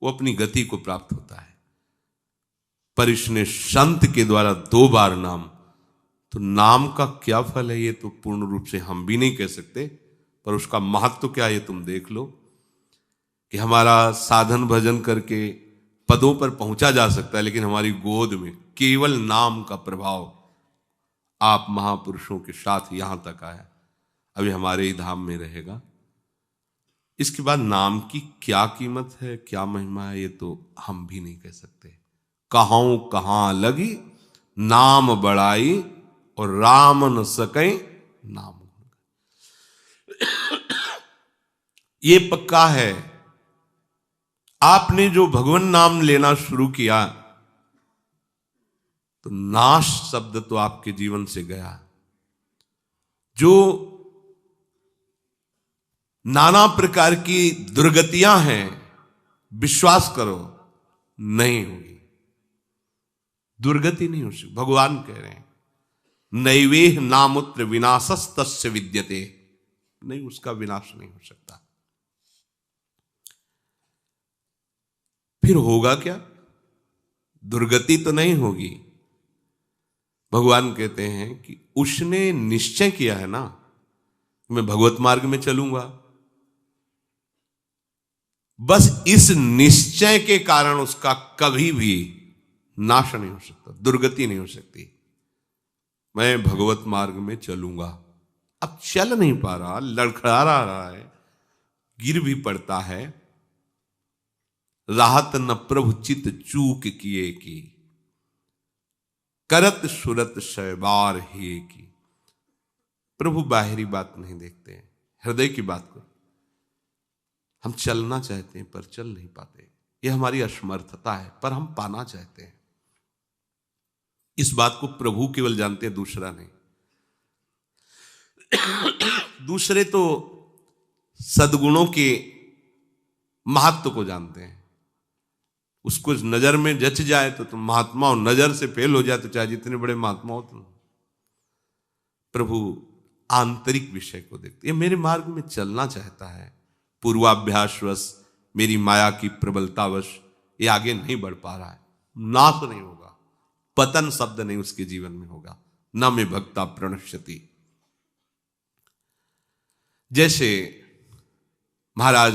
[SPEAKER 1] वो अपनी गति को प्राप्त होता है। पर इसने संत के द्वारा 2 बार नाम, तो नाम का क्या फल है ये तो पूर्ण रूप से हम भी नहीं कह सकते, पर उसका महत्व क्या है ये तुम देख लो कि हमारा साधन भजन करके पदों पर पहुंचा जा सकता है, लेकिन हमारी गोद में केवल नाम का प्रभाव आप महापुरुषों के साथ यहां तक आया, अभी हमारे ही धाम में रहेगा। इसके बाद नाम की क्या कीमत है, क्या महिमा है, ये तो हम भी नहीं कह सकते। कहां कहां लगी नाम बड़ाई और राम न सके नाम। ये पक्का है, आपने जो भगवान नाम लेना शुरू किया तो नाश शब्द तो आपके जीवन से गया। जो नाना प्रकार की दुर्गतियां हैं, विश्वास करो नहीं होगी, दुर्गति नहीं हो सकती। भगवान कह रहे हैं नैवेह नामुत्र विनाशस तस्य विद्यते, नहीं उसका विनाश नहीं हो सकता। फिर होगा क्या? दुर्गति तो नहीं होगी। भगवान कहते हैं कि उसने निश्चय किया है ना, मैं भगवत मार्ग में चलूंगा, बस इस निश्चय के कारण उसका कभी भी नाश नहीं हो सकता, दुर्गति नहीं हो सकती। मैं भगवत मार्ग में चलूंगा, अब चल नहीं पा रहा, लड़खड़ा रहा है, गिर भी पड़ता है, राहत न प्रभु चित चूक किए की, करत सुरत शैबार हे की। प्रभु बाहरी बात नहीं देखते हैं, हृदय की बात को। हम चलना चाहते हैं पर चल नहीं पाते, यह हमारी असमर्थता है, पर हम पाना चाहते हैं। इस बात को प्रभु केवल जानते हैं, दूसरा नहीं। दूसरे तो सद्गुणों के महत्व को जानते हैं, उसको नजर में जच जाए तो तुम महात्मा हो, नजर से फेल हो जाए तो चाहे जितने बड़े महात्मा हो तुम। प्रभु आंतरिक विषय को देखते, ये मेरे मार्ग में चलना चाहता है, पूर्वाभ्यासवश मेरी माया की प्रबलतावश ये आगे नहीं बढ़ पा रहा है, नाश नहीं होगा, पतन शब्द नहीं उसके जीवन में होगा। न में भक्ता प्रणश्यति। जैसे महाराज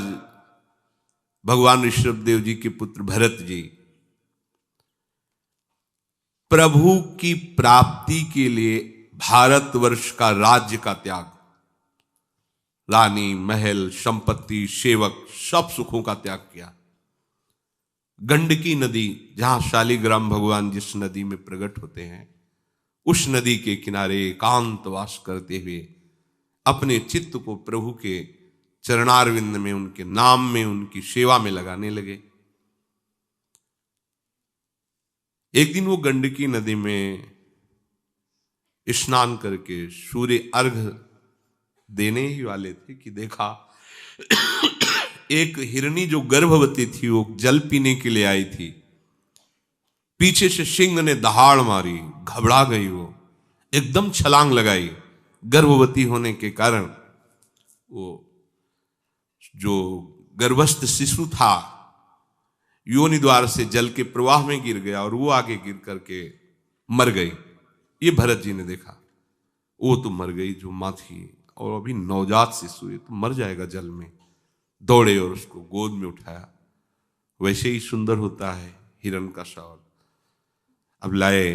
[SPEAKER 1] भगवान ऋषभदेव जी के पुत्र भरत जी प्रभु की प्राप्ति के लिए भारतवर्ष का राज्य का त्याग, रानी, महल, संपत्ति, सेवक, सब सुखों का त्याग किया। गंडकी नदी, जहां शालिग्राम भगवान जिस नदी में प्रकट होते हैं, उस नदी के किनारे एकांतवास करते हुए अपने चित्त को प्रभु के चरणारविंद में, उनके नाम में, उनकी सेवा में लगाने लगे। एक दिन वो गंडकी नदी में स्नान करके सूर्य अर्घ देने ही वाले थे कि देखा एक हिरनी जो गर्भवती थी, वो जल पीने के लिए आई थी, पीछे से सिंह ने दहाड़ मारी, घबरा गई, वो एकदम छलांग लगाई। गर्भवती होने के कारण वो जो गर्भस्थ शिशु था, योनि द्वार से जल के प्रवाह में गिर गया और वो आगे गिर करके मर गई। ये भरत जी ने देखा, वो तो मर गई जो माँ थी, और अभी नवजात शिशु है तो मर जाएगा जल में। दौड़े और उसको गोद में उठाया। वैसे ही सुंदर होता है हिरण का शौल। अब लाए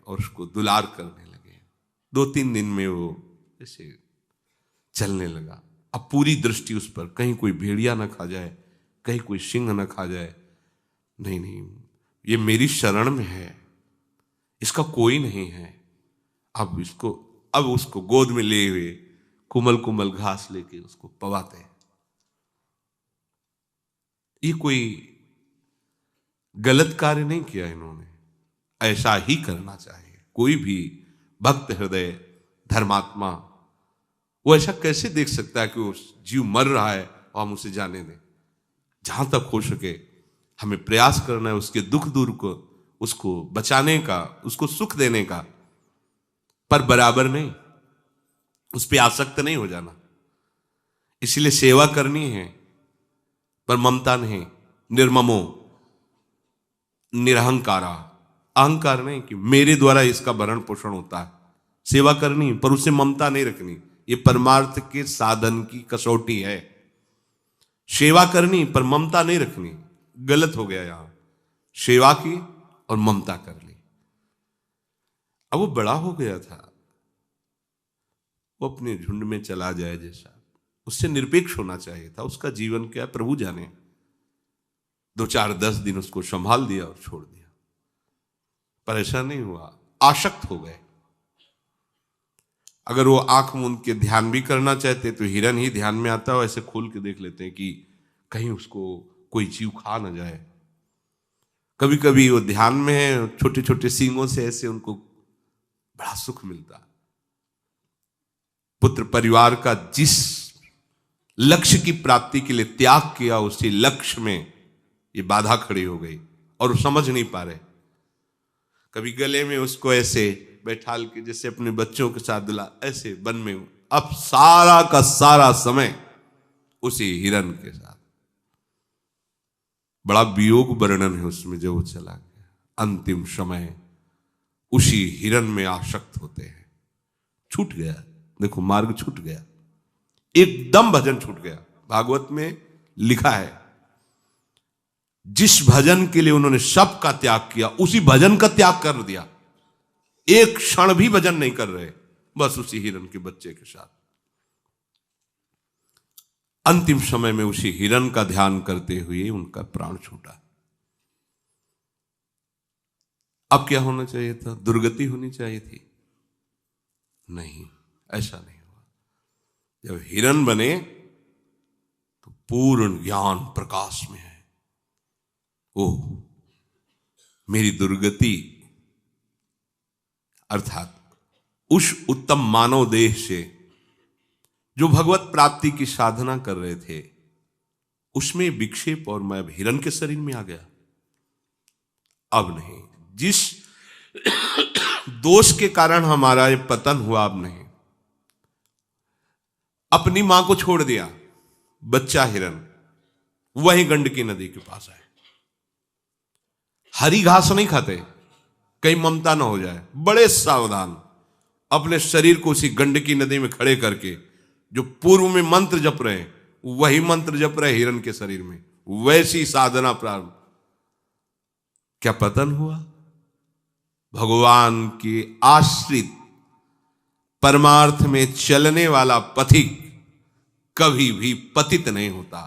[SPEAKER 1] और उसको दुलार करने लगे। 2-3 दिन में वो ऐसे चलने लगा। अब पूरी दृष्टि उस पर, कहीं कोई भेड़िया न खा जाए, कहीं कोई सिंह न खा जाए। नहीं नहीं, ये मेरी शरण में है, इसका कोई नहीं है। अब उसको गोद में ले हुए कुमल कुमल घास लेके उसको पवाते हैं। ये कोई गलत कार्य नहीं किया इन्होंने, ऐसा ही करना चाहिए। कोई भी भक्त हृदय धर्मात्मा वो ऐसा कैसे देख सकता है कि वो जीव मर रहा है और हम उसे जाने दें। जहां तक हो सके हमें प्रयास करना है उसके दुख दूर को, उसको बचाने का, उसको सुख देने का, पर बराबर नहीं, उस पर आसक्त नहीं हो जाना। इसलिए सेवा करनी है पर ममता नहीं, निर्ममो निरहंकारा, अहंकार नहीं कि मेरे द्वारा इसका भरण पोषण होता है। सेवा करनी पर उससे ममता नहीं रखनी। ये परमार्थ के साधन की कसौटी है। सेवा करनी पर ममता नहीं रखनी, गलत हो गया। यहां सेवा की और ममता कर ली। अब वो बड़ा हो गया था, वो अपने झुंड में चला जाए जैसा, उससे निरपेक्ष होना चाहिए था। उसका जीवन क्या प्रभु जाने। 2-4-10 दिन उसको संभाल दिया और छोड़ दिया, पर ऐसा नहीं हुआ। आसक्त हो गए। अगर वो आंख मूंद के ध्यान भी करना चाहते तो हिरन ही ध्यान में आता हो। ऐसे खोल के देख लेते हैं कि कहीं उसको कोई जीव खा ना जाए। कभी कभी वो ध्यान में है, छोटे छोटे सींगों से ऐसे उनको बड़ा सुख मिलता। पुत्र परिवार का जिस लक्ष्य की प्राप्ति के लिए त्याग किया, उसी लक्ष्य में ये बाधा खड़ी हो गई और वो समझ नहीं पा रहे। कभी गले में उसको ऐसे बैठाल के जैसे अपने बच्चों के साथ दुला, ऐसे वन में। अब सारा का सारा समय उसी हिरन के साथ। बड़ा वियोग वर्णन है उसमें जब वो चला गया। अंतिम समय उसी हिरन में आसक्त होते हैं। छूट गया, देखो मार्ग छूट गया, एकदम भजन छूट गया। भागवत में लिखा है जिस भजन के लिए उन्होंने सब का त्याग किया, उसी भजन का त्याग कर दिया। एक क्षण भी भजन नहीं कर रहे, बस उसी हिरन के बच्चे के साथ। अंतिम समय में उसी हिरन का ध्यान करते हुए उनका प्राण छूटा। अब क्या होना चाहिए था? दुर्गति होनी चाहिए थी। नहीं, ऐसा नहीं हुआ। जब हिरन बने तो पूर्ण ज्ञान प्रकाश में है। ओह, मेरी दुर्गति अर्थात उस उत्तम मानव देह से जो भगवत प्राप्ति की साधना कर रहे थे, उसमें विक्षेप और मैं हिरन के शरीर में आ गया। अब नहीं, जिस दोष के कारण हमारा ये पतन हुआ, अब नहीं। अपनी मां को छोड़ दिया, बच्चा हिरन वही गंडकी नदी के पास है। हरी घास नहीं खाते, कहीं ममता ना हो जाए, बड़े सावधान। अपने शरीर को उसी गंडकी नदी में खड़े करके जो पूर्व में मंत्र जप रहे, वही मंत्र जप रहे हिरन के शरीर में, वैसी साधना प्रारंभ। क्या पतन हुआ? भगवान के आश्रित परमार्थ में चलने वाला पथिक कभी भी पतित नहीं होता।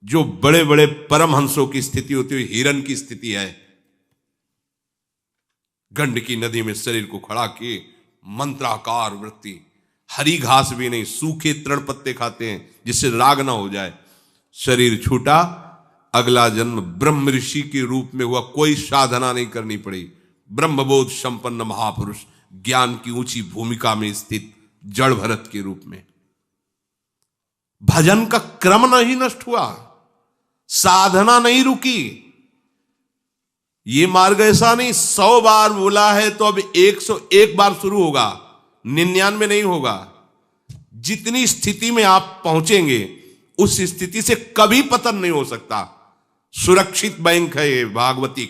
[SPEAKER 1] जो बड़े बड़े परमहंसों की स्थिति होती है, हिरन की स्थिति है। गंडकी नदी में शरीर को खड़ा किए, मंत्राकार वृत्ति, हरी घास भी नहीं, सूखे तृण पत्ते खाते हैं जिससे राग ना हो जाए। शरीर छूटा, अगला जन्म ब्रह्म ऋषि के रूप में हुआ। कोई साधना नहीं करनी पड़ी। ब्रह्मबोध संपन्न महापुरुष, ज्ञान की ऊंची भूमिका में स्थित जड़ भरत के रूप में। भजन का क्रम नहीं नष्ट हुआ, साधना नहीं रुकी। ये मार्ग ऐसा नहीं 100 बार बोला है तो अब 101 बार शुरू होगा, 99 नहीं होगा। जितनी स्थिति में आप पहुंचेंगे उस स्थिति से कभी पतन नहीं हो सकता। सुरक्षित बैंक है ये भागवती।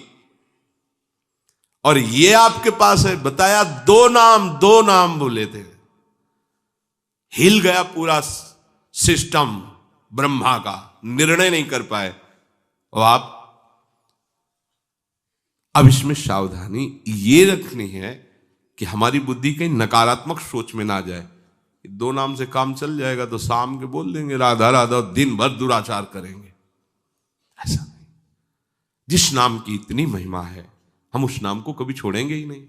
[SPEAKER 1] और ये आपके पास है, बताया दो नाम बोले थे, हिल गया पूरा सिस्टम ब्रह्मा का, निर्णय नहीं कर पाए। और आप अब इसमें सावधानी ये रखनी है कि हमारी बुद्धि कहीं नकारात्मक सोच में ना जाए। दो नाम से काम चल जाएगा तो शाम के बोल देंगे राधा राधा, दिन भर दुराचार करेंगे। ऐसा नहीं, जिस नाम की इतनी महिमा है हम उस नाम को कभी छोड़ेंगे ही नहीं।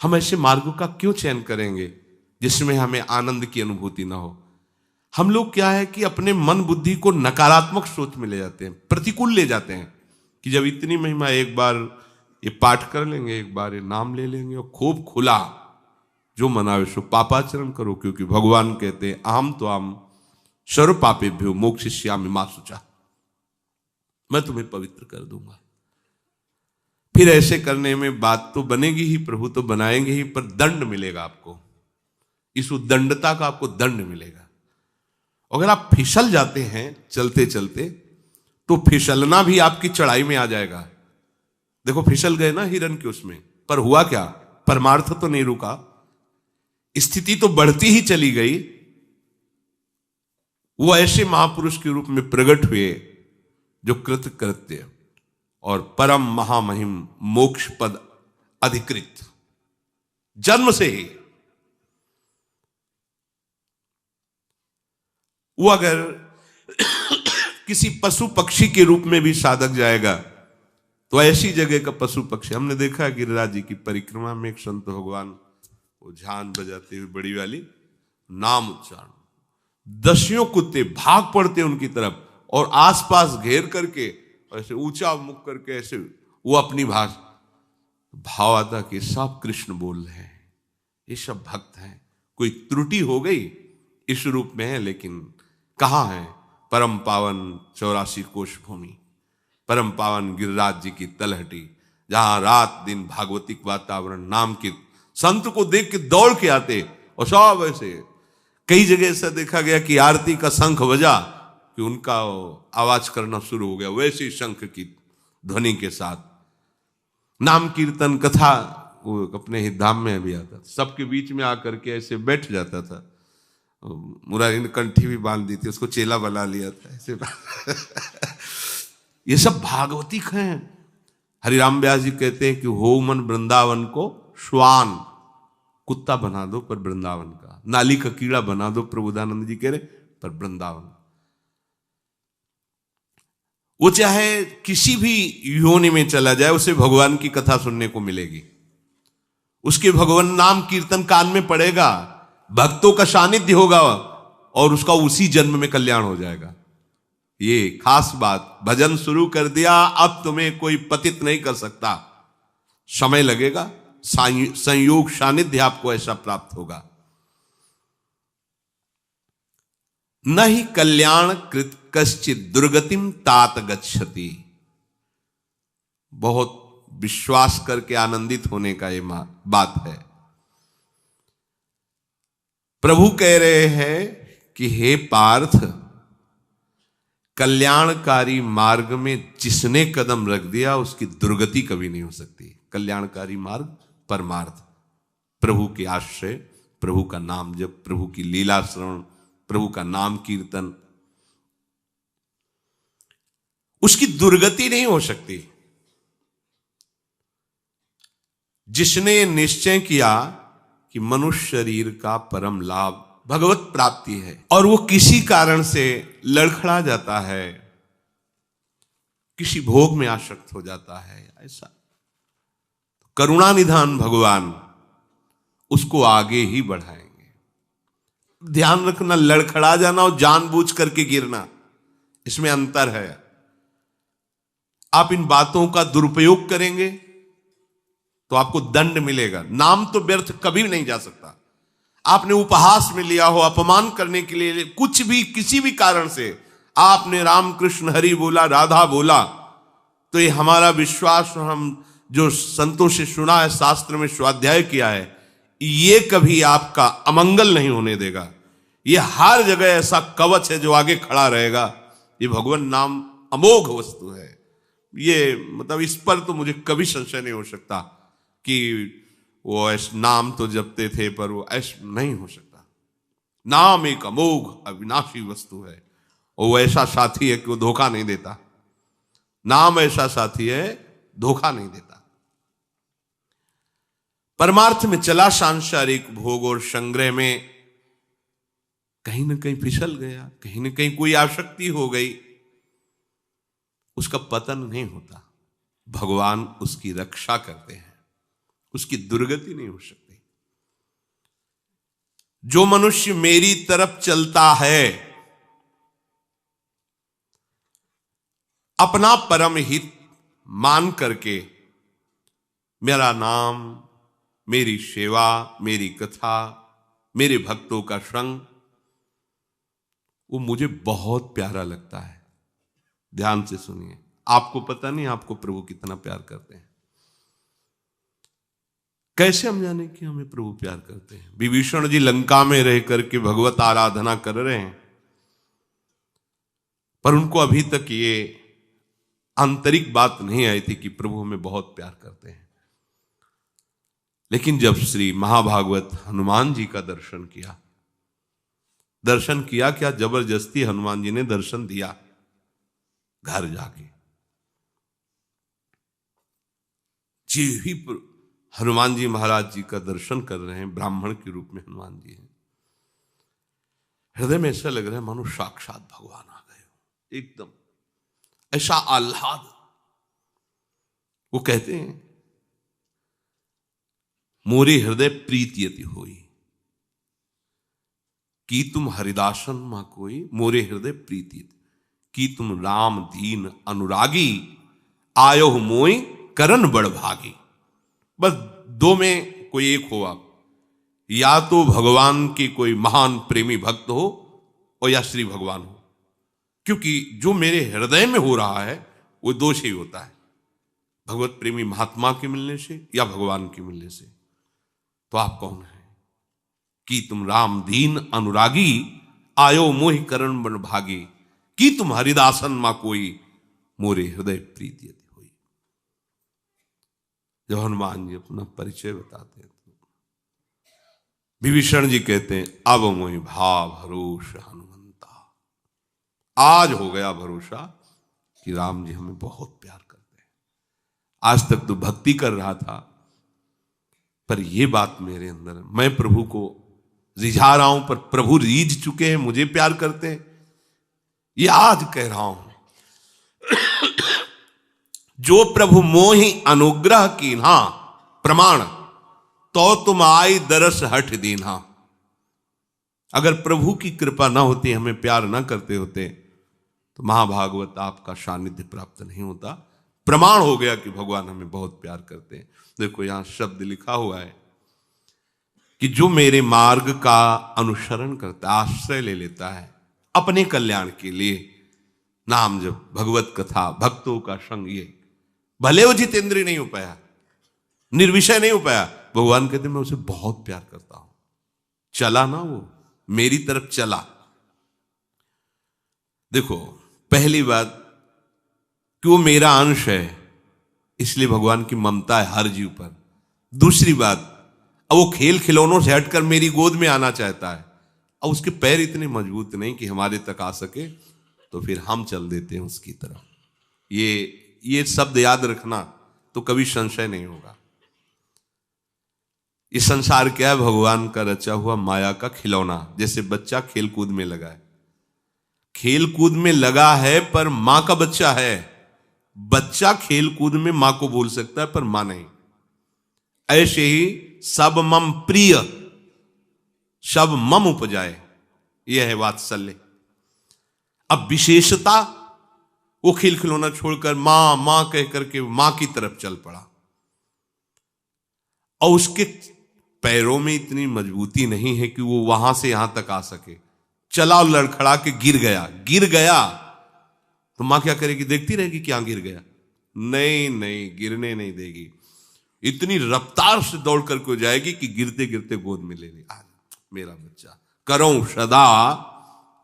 [SPEAKER 1] हम ऐसे मार्गों का क्यों चयन करेंगे जिसमें हमें आनंद की अनुभूति ना हो। हम लोग क्या है कि अपने मन बुद्धि को नकारात्मक सोच में ले जाते हैं, प्रतिकूल ले जाते हैं कि जब इतनी महिमा, एक बार ये पाठ कर लेंगे, एक बार ये नाम ले लेंगे और खूब खुला जो मनावे सो पापाचरण करो, क्योंकि भगवान कहते हैं अहम तो आम सर्व पापेभ्यो मोक्षयिष्यामि मा शुचा, मैं तुम्हें पवित्र कर दूंगा। फिर ऐसे करने में बात तो बनेगी ही, प्रभु तो बनाएंगे ही, पर दंड मिलेगा आपको, इस उद्दंडता का आपको दंड मिलेगा। अगर आप फिसल जाते हैं चलते चलते तो फिसलना भी आपकी चढ़ाई में आ जाएगा। देखो फिसल गए ना हिरन के उसमें, पर हुआ क्या, परमार्थ तो नहीं रुका, स्थिति तो बढ़ती ही चली गई। वो ऐसे महापुरुष के रूप में प्रकट हुए जो कृत कृत्य और परम महामहिम मोक्ष पद अधिकृत, जन्म से ही। वो अगर किसी पशु पक्षी के रूप में भी साधक जाएगा तो ऐसी जगह का पशु पक्षी, हमने देखा गिरिराज जी की परिक्रमा में एक संत भगवान वो झान बजाते हुए बड़ी वाली नाम उच्चारण, दसियों कुत्ते भाग पड़ते उनकी तरफ और आसपास घेर करके ऐसे ऊंचा मुख करके ऐसे वो अपनी भाव आता कि सब कृष्ण बोल रहे हैं, ये सब भक्त हैं। कोई त्रुटि हो गई इस रूप में है, लेकिन कहाँ है परम पावन 84 कोश भूमि, परम पावन गिरिराज जी की तलहटी, जहां रात दिन भागवतिक वातावरण, नाम के संत को देख के दौड़ के आते। और सब ऐसे कई जगह ऐसा देखा गया कि आरती का शंख बजा कि उनका आवाज करना शुरू हो गया, वैसे शंख की ध्वनि के साथ नाम कीर्तन कथा। वो अपने ही धाम में भी आता था, सबके बीच में आकर के ऐसे बैठ जाता था, मुरारी ने कंठी भी बांध दी थी, उसको चेला बना लिया था ऐसे ये सब भागवतिक हैं। हरिराम व्यास जी कहते हैं कि हो मन वृंदावन को श्वान, कुत्ता बना दो पर वृंदावन का, नाली का कीड़ा बना दो, प्रबोधानंद जी कह रहे पर वृंदावन। वो चाहे किसी भी योनि में चला जाए उसे भगवान की कथा सुनने को मिलेगी, उसके भगवान नाम कीर्तन कान में पड़ेगा, भक्तों का सानिध्य होगा और उसका उसी जन्म में कल्याण हो जाएगा। ये खास बात, भजन शुरू कर दिया अब तुम्हें कोई पतित नहीं कर सकता, समय लगेगा, संयोग सानिध्य आपको ऐसा प्राप्त होगा। न ही कल्याण कृत कश्चित दुर्गतिम तात गच्छति, बहुत विश्वास करके आनंदित होने का ये बात है। प्रभु कह रहे हैं कि हे पार्थ, कल्याणकारी मार्ग में जिसने कदम रख दिया उसकी दुर्गति कभी नहीं हो सकती। कल्याणकारी मार्ग परमार्थ, प्रभु के आश्रय, प्रभु का नाम जप, प्रभु की लीला श्रवण, प्रभु का नाम कीर्तन, उसकी दुर्गति नहीं हो सकती। जिसने निश्चय किया कि मनुष्य शरीर का परम लाभ भगवत प्राप्ति है और वो किसी कारण से लड़खड़ा जाता है, किसी भोग में आसक्त हो जाता है, ऐसा करुणा निधान भगवान उसको आगे ही बढ़ाएंगे। ध्यान रखना, लड़खड़ा जाना और जानबूझ करके गिरना, इसमें अंतर है। आप इन बातों का दुरुपयोग करेंगे तो आपको दंड मिलेगा। नाम तो व्यर्थ कभी नहीं जा सकता। आपने उपहास में लिया हो, अपमान करने के लिए कुछ भी, किसी भी कारण से आपने राम कृष्ण हरि बोला, राधा बोला, तो ये हमारा विश्वास, हम जो संतों से सुना है, शास्त्र में स्वाध्याय किया है, ये कभी आपका अमंगल नहीं होने देगा। ये हर जगह ऐसा कवच है जो आगे खड़ा रहेगा। ये भगवान नाम अमोघ वस्तु है। ये मतलब इस पर तो मुझे कभी संशय नहीं हो सकता कि वो ऐसा नाम तो जपते थे पर वो ऐसा नहीं हो सकता। नाम एक अमोघ अविनाशी वस्तु है और वो ऐसा साथी है कि वो धोखा नहीं देता। नाम ऐसा साथी है, धोखा नहीं देता। परमार्थ में चला सांसारिक भोग और संग्रह में कहीं ना कहीं फिसल गया, कहीं ना कहीं कोई आसक्ति हो गई, उसका पतन नहीं होता। भगवान उसकी रक्षा करते हैं, उसकी दुर्गति नहीं हो सकती। जो मनुष्य मेरी तरफ चलता है, अपना परम हित मान करके मेरा नाम, मेरी सेवा, मेरी कथा, मेरे भक्तों का संग, वो मुझे बहुत प्यारा लगता है। ध्यान से सुनिए, आपको पता नहीं आपको प्रभु कितना प्यार करते हैं। कैसे हम जाने कि हमें प्रभु प्यार करते हैं? विभीषण जी लंका में रह करके भगवत आराधना कर रहे हैं, पर उनको अभी तक ये आंतरिक बात नहीं आई थी कि प्रभु हमें बहुत प्यार करते हैं। लेकिन जब श्री महाभागवत हनुमान जी का दर्शन किया, दर्शन किया क्या, जबरदस्ती हनुमान जी ने दर्शन दिया घर जाके। जी ही हनुमान जी महाराज जी का दर्शन कर रहे हैं, ब्राह्मण के रूप में हनुमान जी हैं। हृदय में ऐसा लग रहा है मानो साक्षात भगवान आ गए, एकदम ऐसा आह्लाद। वो कहते हैं मोरे हृदय प्रीति अति होई, कि तुम हरिदासन मां कोई, मोरे हृदय प्रीति, कि तुम राम दीन अनुरागी, आयो मोई करन बड़ भागी। बस दो में कोई एक हो आप, या तो भगवान की कोई महान प्रेमी भक्त हो और या श्री भगवान हो, क्योंकि जो मेरे हृदय में हो रहा है वो दो से ही होता है, भगवत प्रेमी महात्मा के मिलने से या भगवान के मिलने से। तो आप कौन है? कि तुम राम दीन अनुरागी, आयो मोहि करण बन भागी, कि तुम हरिदासन मां कोई, मोरे हृदय प्रीति अति होई। जब हनुमान जी अपना परिचय बताते हैं तो विभीषण जी कहते हैं अब मोहि भाव भरोस हनुमंता। आज हो गया भरोसा कि राम जी हमें बहुत प्यार करते हैं। आज तक तो भक्ति कर रहा था, पर यह बात मेरे अंदर, मैं प्रभु को रिझा रहा हूं पर प्रभु रीझ चुके हैं, मुझे प्यार करते हैं, ये आज कह रहा हूं। जो प्रभु मोहि अनुग्रह कीन्हा प्रमाण, तो तुम आई दरस हठ दीन्हा। अगर प्रभु की कृपा ना होती, हमें प्यार ना करते होते, तो महाभागवत आपका सानिध्य प्राप्त नहीं होता। प्रमाण हो गया कि भगवान हमें बहुत प्यार करते हैं। देखो यहां शब्द लिखा हुआ है कि जो मेरे मार्ग का अनुसरण करता, आश्रय ले लेता है अपने कल्याण के लिए, नाम जप, भगवत कथा, भक्तों का संग, ये भले वो जितेंद्रिय नहीं हो पाया, निर्विषय नहीं हो पाया, भगवान कहते मैं उसे बहुत प्यार करता हूं। चला ना, वो मेरी तरफ चला। देखो पहली बात कि वो मेरा अंश है, इसलिए भगवान की ममता है हर जीव पर। दूसरी बात, अब वो खेल खिलौनों से हटकर मेरी गोद में आना चाहता है। अब उसके पैर इतने मजबूत नहीं कि हमारे तक आ सके, तो फिर हम चल देते हैं उसकी तरफ। ये शब्द याद रखना, तो कभी संशय नहीं होगा। ये संसार क्या है? भगवान का रचा हुआ माया का खिलौना। जैसे बच्चा खेल कूद में लगा है, खेल कूद में लगा है पर मां का बच्चा है। बच्चा खेल कूद में मां को बोल सकता है पर मां नहीं। ऐसे ही सब मम प्रिय, सब मम उपजाए, यह है वात्सल्य। अब विशेषता, वो खेल खिलौना छोड़कर मां मां कह करके मां की तरफ चल पड़ा, और उसके पैरों में इतनी मजबूती नहीं है कि वो वहां से यहां तक आ सके। चला और लड़खड़ा के गिर गया तो मां क्या करेगी? देखती रहेगी कि गिर गया? नहीं, गिरने नहीं देगी। इतनी रफ्तार से दौड़ करके जाएगी कि गिरते गिरते गोद में ले ली। मेरा बच्चा करो सदा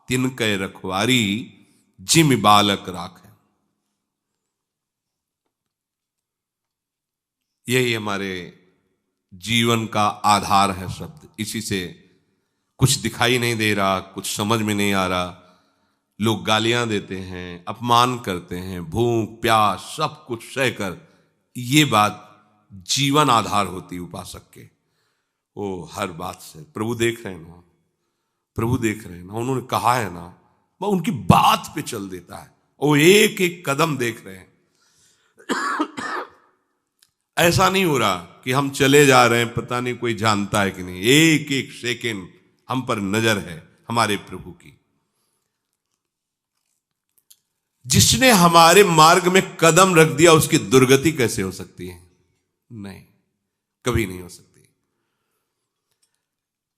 [SPEAKER 1] तिनके रखवारी, जिम बालक राखे। यही हमारे जीवन का आधार है शब्द। इसी से कुछ दिखाई नहीं दे रहा, कुछ समझ में नहीं आ रहा, लोग गालियां देते हैं, अपमान करते हैं, भूख प्यास सब कुछ सहकर, ये बात जीवन आधार होती उपासक के। वो हर बात से प्रभु देख रहे हैं ना, प्रभु देख रहे हैं ना, उन्होंने कहा है ना, वह उनकी बात पे चल देता है। वो एक एक कदम देख रहे हैं। ऐसा नहीं हो रहा कि हम चले जा रहे हैं, पता नहीं कोई जानता है कि नहीं, एक एक सेकंड हम पर नजर है हमारे प्रभु की। जिसने हमारे मार्ग में कदम रख दिया उसकी दुर्गति कैसे हो सकती है? नहीं, कभी नहीं हो सकती।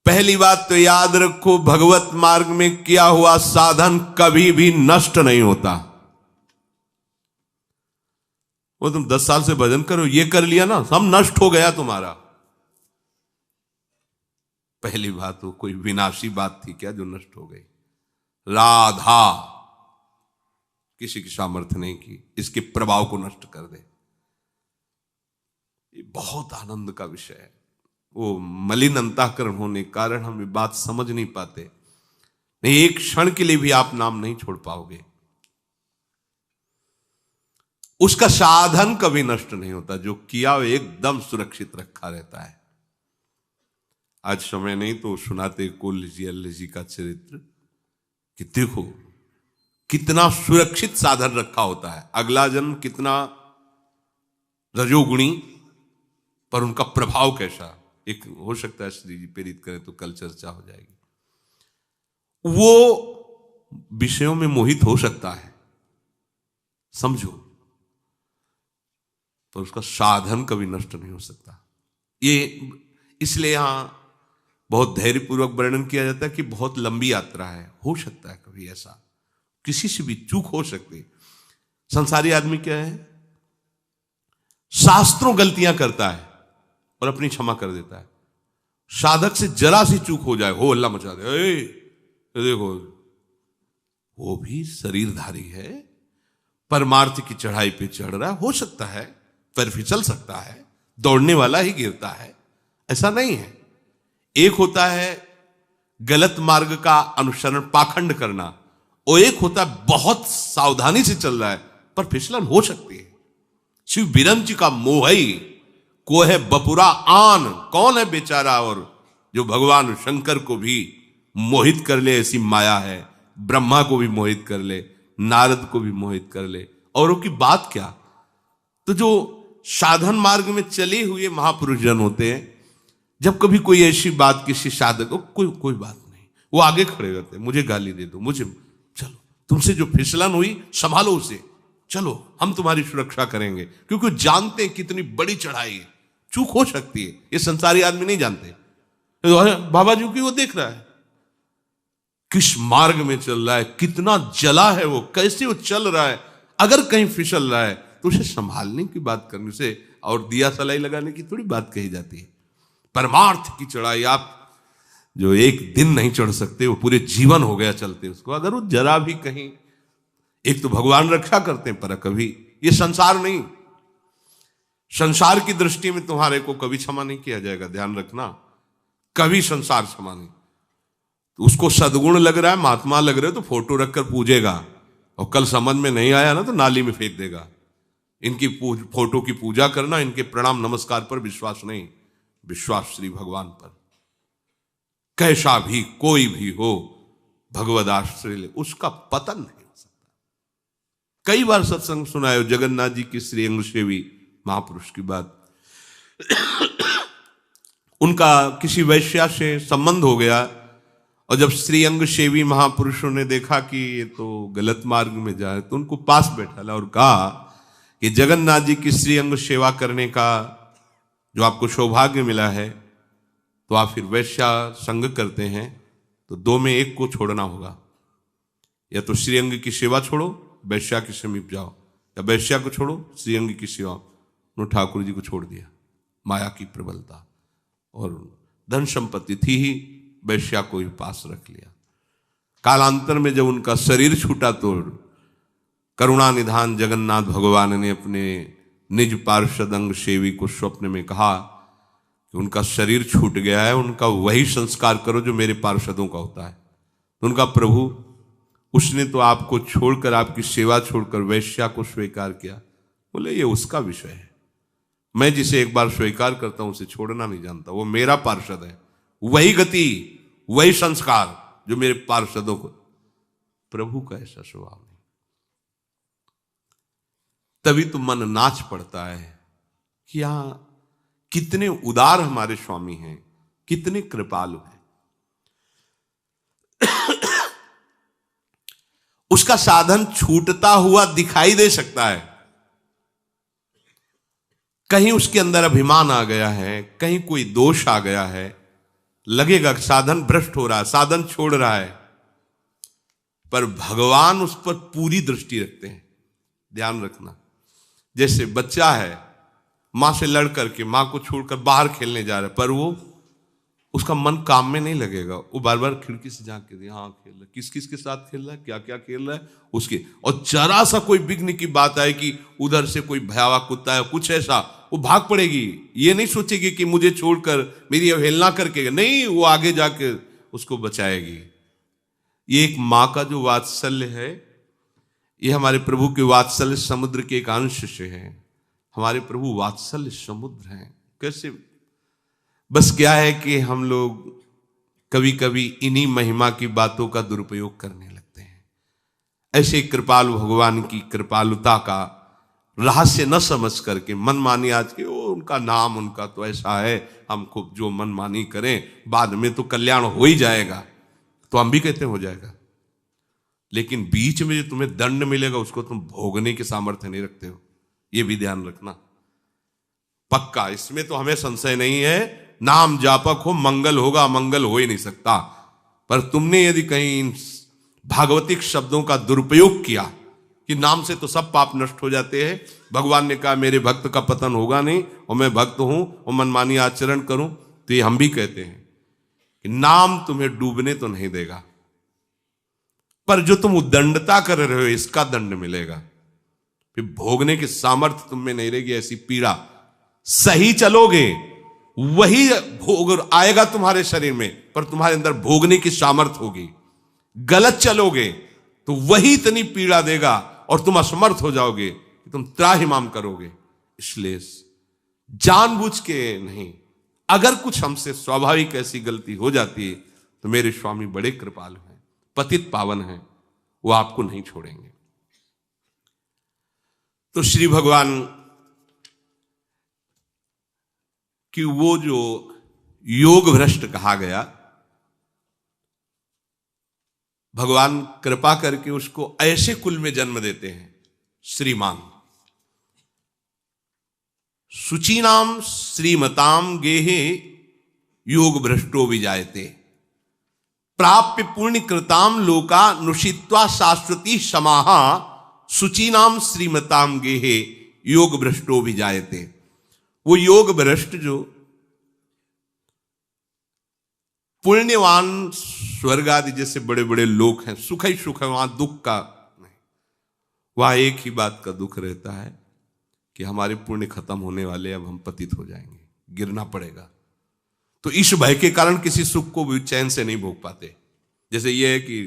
[SPEAKER 1] पहली बात तो याद रखो, भगवत मार्ग में किया हुआ साधन कभी भी नष्ट नहीं होता। वो तुम 10 साल से भजन करो, ये कर लिया ना, सब नष्ट हो गया तुम्हारा। पहली बात, वो कोई विनाशी बात थी क्या जो नष्ट हो गई? राधा किसी की सामर्थ्य नहीं की इसके प्रभाव को नष्ट कर दे। ये बहुत आनंद का विषय है। वो मलिन अंतःकरण होने के कारण हम ये बात समझ नहीं पाते। नहीं, एक क्षण के लिए भी आप नाम नहीं छोड़ पाओगे। उसका साधन कभी नष्ट नहीं होता, जो किया वो एकदम सुरक्षित रखा रहता है। आज समय नहीं तो सुनाते कुल जी अल्लाह जी का चरित्र कि देखो कितना सुरक्षित साधन रखा होता है। अगला जन्म कितना रजोगुणी, पर उनका प्रभाव कैसा। एक हो सकता है श्री जी प्रेरित करें तो कल चर्चा हो जाएगी। वो विषयों में मोहित हो सकता है, समझो, पर उसका साधन कभी नष्ट नहीं हो सकता। ये इसलिए यहां बहुत धैर्यपूर्वक वर्णन किया जाता है कि बहुत लंबी यात्रा है। हो सकता है कभी ऐसा, किसी से भी चूक हो सकती। संसारी आदमी क्या है, शास्त्रों गलतियां करता है और अपनी क्षमा कर देता है। साधक से जरा सी चूक हो जाए, हो अल्लाह मचा दे, देखो वो भी शरीरधारी है, परमार्थ की चढ़ाई पे चढ़ रहा है, हो सकता है पैर फिसल सकता है, दौड़ने वाला ही गिरता है, ऐसा नहीं है। एक होता है गलत मार्ग का अनुसरण पाखंड करना, और एक होता है बहुत सावधानी से चल रहा है पर फिसलन हो सकती है। शिव बिरंच का मोहई को है बपुरा आन, कौन है बेचारा और जो भगवान शंकर को भी मोहित कर ले, ऐसी माया है। ब्रह्मा को भी मोहित कर ले, नारद को भी मोहित कर ले, औरों की बात क्या। तो जो साधन मार्ग में चले हुए महापुरुष जन होते हैं, जब कभी कोई ऐसी बात किसी साधक को, कोई बात नहीं, वो आगे खड़े रहते हैं, मुझे गाली दे दो, मुझे, चलो तुमसे जो फिसलन हुई संभालो उसे, चलो हम तुम्हारी सुरक्षा करेंगे, क्योंकि जानते हैं कितनी बड़ी चढ़ाई है, चूक हो सकती है। ये संसारी आदमी नहीं जानते। बाबा जी की वो देख रहा है किस मार्ग में चल रहा है, कितना जला है वो, कैसे वो चल रहा है। अगर कहीं फिसल रहा है तो उसे संभालने की बात करने से और दिया सलाई लगाने की थोड़ी बात कही जाती है। परमार्थ की चढ़ाई आप जो एक दिन नहीं चढ़ सकते, वो पूरे जीवन हो गया चलते उसको। अगर वो जरा भी कहीं, एक तो भगवान रक्षा करते हैं पर कभी ये संसार नहीं, संसार की दृष्टि में तुम्हारे को कभी क्षमा नहीं किया जाएगा, ध्यान रखना, कभी संसार क्षमा नहीं। तो उसको सद्गुण लग रहा है, महात्मा लग रहे हो तो फोटो रखकर पूजेगा, और कल समझ में नहीं आया ना तो नाली में फेंक देगा। इनकी फोटो की पूजा करना, इनके प्रणाम नमस्कार पर विश्वास नहीं, विश्वास श्री भगवान पर। कैसा भी कोई भी हो, भगवद आश्रय ले, उसका पतन नहीं हो सकता। कई बार सत्संग सुनायो जगन्नाथ जी की श्री अंग सेवी महापुरुष की बात। उनका किसी वैश्या से संबंध हो गया, और जब श्री अंग सेवी महापुरुषों ने देखा कि ये तो गलत मार्ग में जाए, तो उनको पास बैठाला और कहा कि जगन्नाथ जी की श्री अंग सेवा करने का जो आपको सौभाग्य मिला है, तो आप फिर वैश्या संग करते हैं तो दो में एक को छोड़ना होगा। या तो श्रीअंग की सेवा छोड़ो, वैश्या के समीप जाओ, या वैश्या को छोड़ो, श्रीअंग की सेवा। उन्होंने ठाकुर जी को छोड़ दिया। माया की प्रबलता और धन संपत्ति थी ही, वैश्या को ही पास रख लिया। कालांतर में जब उनका शरीर छूटा तो करुणा निधान जगन्नाथ भगवान ने अपने निज पार्षद अंग सेवी को स्वप्न में कहा कि उनका शरीर छूट गया है, उनका वही संस्कार करो जो मेरे पार्षदों का होता है। तो उनका प्रभु, उसने तो आपको छोड़कर, आपकी सेवा छोड़कर वैश्या को स्वीकार किया। बोले ये उसका विषय है, मैं जिसे एक बार स्वीकार करता हूं उसे छोड़ना नहीं जानता, वो मेरा पार्षद है। वही गति, वही संस्कार जो मेरे पार्षदों को। प्रभु का ऐसा स्वभाव नहीं। तभी तो मन नाच पड़ता है कि यहां कितने उदार हमारे स्वामी हैं, कितने कृपालु हैं। उसका साधन छूटता हुआ दिखाई दे सकता है, कहीं उसके अंदर अभिमान आ गया है, कहीं कोई दोष आ गया है, लगेगा साधन भ्रष्ट हो रहा है, साधन छोड़ रहा है, पर भगवान उस पर पूरी दृष्टि रखते हैं। ध्यान रखना, जैसे बच्चा है, मां से लड़ करके मां को छोड़कर बाहर खेलने जा रहा है, पर वो उसका मन काम में नहीं लगेगा, वो बार बार खिड़की से झांक के हाँ खेल रहा है, किस किस के साथ खेल रहा है, क्या क्या खेल रहा है उसके। और जरा सा कोई बिघ्न की बात आए कि उधर से कोई भयावह कुत्ता है, कुछ ऐसा, वो भाग पड़ेगी। ये नहीं सोचेगी कि मुझे छोड़कर मेरी अवहेलना करके, नहीं, वो आगे जाके उसको बचाएगी। ये एक माँ का जो वात्सल्य है, ये हमारे प्रभु के वात्सल्य समुद्र के एक अंश से है। हमारे प्रभु वात्सल्य समुद्र हैं। कैसे? बस क्या है कि हम लोग कभी कभी इन्हीं महिमा की बातों का दुरुपयोग करने लगते हैं। ऐसे कृपालु भगवान की कृपालुता का रहस्य न समझ करके मनमानी, आज के वो उनका नाम, उनका तो ऐसा है, हम खूब जो मनमानी करें, बाद में तो कल्याण हो ही जाएगा। तो हम भी कहते हैं हो जाएगा, लेकिन बीच में जो तुम्हें दंड मिलेगा उसको तुम भोगने के सामर्थ्य नहीं रखते हो, ये भी ध्यान रखना पक्का। इसमें तो हमें संशय नहीं है, नाम जापक हो मंगल होगा, मंगल हो ही नहीं सकता। पर तुमने यदि कहीं इन भागवतिक शब्दों का दुरुपयोग किया कि नाम से तो सब पाप नष्ट हो जाते हैं, भगवान ने कहा मेरे भक्त का पतन होगा नहीं, और मैं भक्त हूं और मनमानी आचरण करूं, तो ये हम भी कहते हैं कि नाम तुम्हें डूबने तो नहीं देगा, पर जो तुम उद्दंडता कर रहे हो इसका दंड मिलेगा। फिर भोगने की सामर्थ्य तुम में नहीं रहेगी, ऐसी पीड़ा। सही चलोगे वही भोग आएगा तुम्हारे शरीर में, पर तुम्हारे अंदर भोगने की सामर्थ्य होगी। गलत चलोगे तो वही इतनी पीड़ा देगा और तुम असमर्थ हो जाओगे कि तुम त्राहिमाम करोगे। इसलिए जानबूझ के नहीं, अगर कुछ हमसे स्वाभाविक ऐसी गलती हो जाती है तो मेरे स्वामी बड़े कृपालु हैं, पतित पावन हैं, वो आपको नहीं छोड़ेंगे। तो श्री भगवान कि वो जो योग भ्रष्ट कहा गया, भगवान कृपा करके उसको ऐसे कुल में जन्म देते हैं, श्रीमान शुचीनाम श्रीमताम गेहे योग भ्रष्टो विजायते प्राप्य पुण्य कृताम लोका नुषित्वा शाश्वती समाहा शुचीनाम श्रीमताम गेहे योग भ्रष्टो विजायते। वो योग भ्रष्ट जो पुण्यवान स्वर्ग आदि जैसे बड़े बड़े लोग हैं, सुख ही सुख है, वहां दुख का नहीं, वहां एक ही बात का दुख रहता है कि हमारे पुण्य खत्म होने वाले, अब हम पतित हो जाएंगे, गिरना पड़ेगा। तो इस भय के कारण किसी सुख को भी चैन से नहीं भोग पाते। जैसे ये है कि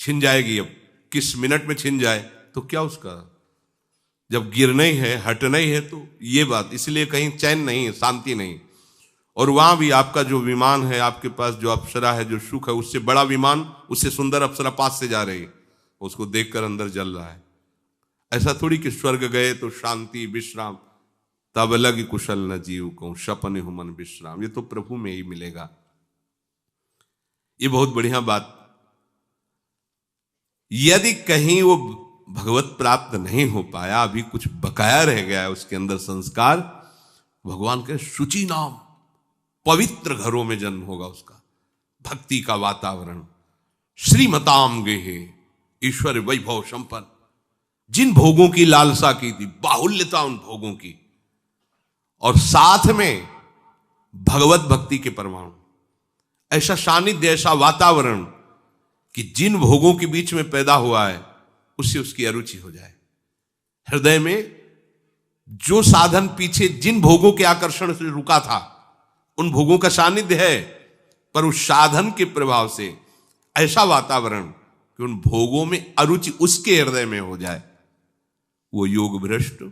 [SPEAKER 1] छिन जाएगी, अब किस मिनट में छिन जाए तो क्या उसका, जब गिरना ही है, हटना ही है, तो ये बात, इसलिए कहीं चैन नहीं है, शांति नहीं। और वहां भी आपका जो विमान है, आपके पास जो अप्सरा है, जो सुख है, उससे बड़ा विमान, उससे सुंदर अप्सरा पास से जा रही है, उसको देखकर अंदर जल रहा है। ऐसा थोड़ी कि स्वर्ग गए तो शांति विश्राम, तब लग कुशल न जीव को सपने हो मन विश्राम। ये तो प्रभु में ही मिलेगा। ये बहुत बढ़िया बात। यदि कहीं वो भगवत प्राप्त नहीं हो पाया, अभी कुछ बकाया रह गया है उसके अंदर संस्कार, भगवान के शुचि नाम, पवित्र घरों में जन्म होगा उसका, भक्ति का वातावरण। श्रीमताम गेहे, ईश्वर वैभव संपन्न, जिन भोगों की लालसा की थी, बाहुल्यता उन भोगों की, और साथ में भगवत भक्ति के परमाणु, ऐसा सानिध्य, ऐसा वातावरण कि जिन भोगों के बीच में पैदा हुआ है उससे उसकी अरुचि हो जाए। हृदय में जो साधन पीछे जिन भोगों के आकर्षण से रुका था, उन भोगों का सानिध्य है, पर उस साधन के प्रभाव से ऐसा वातावरण कि उन भोगों में अरुचि उसके हृदय में हो जाए, वो योग भ्रष्ट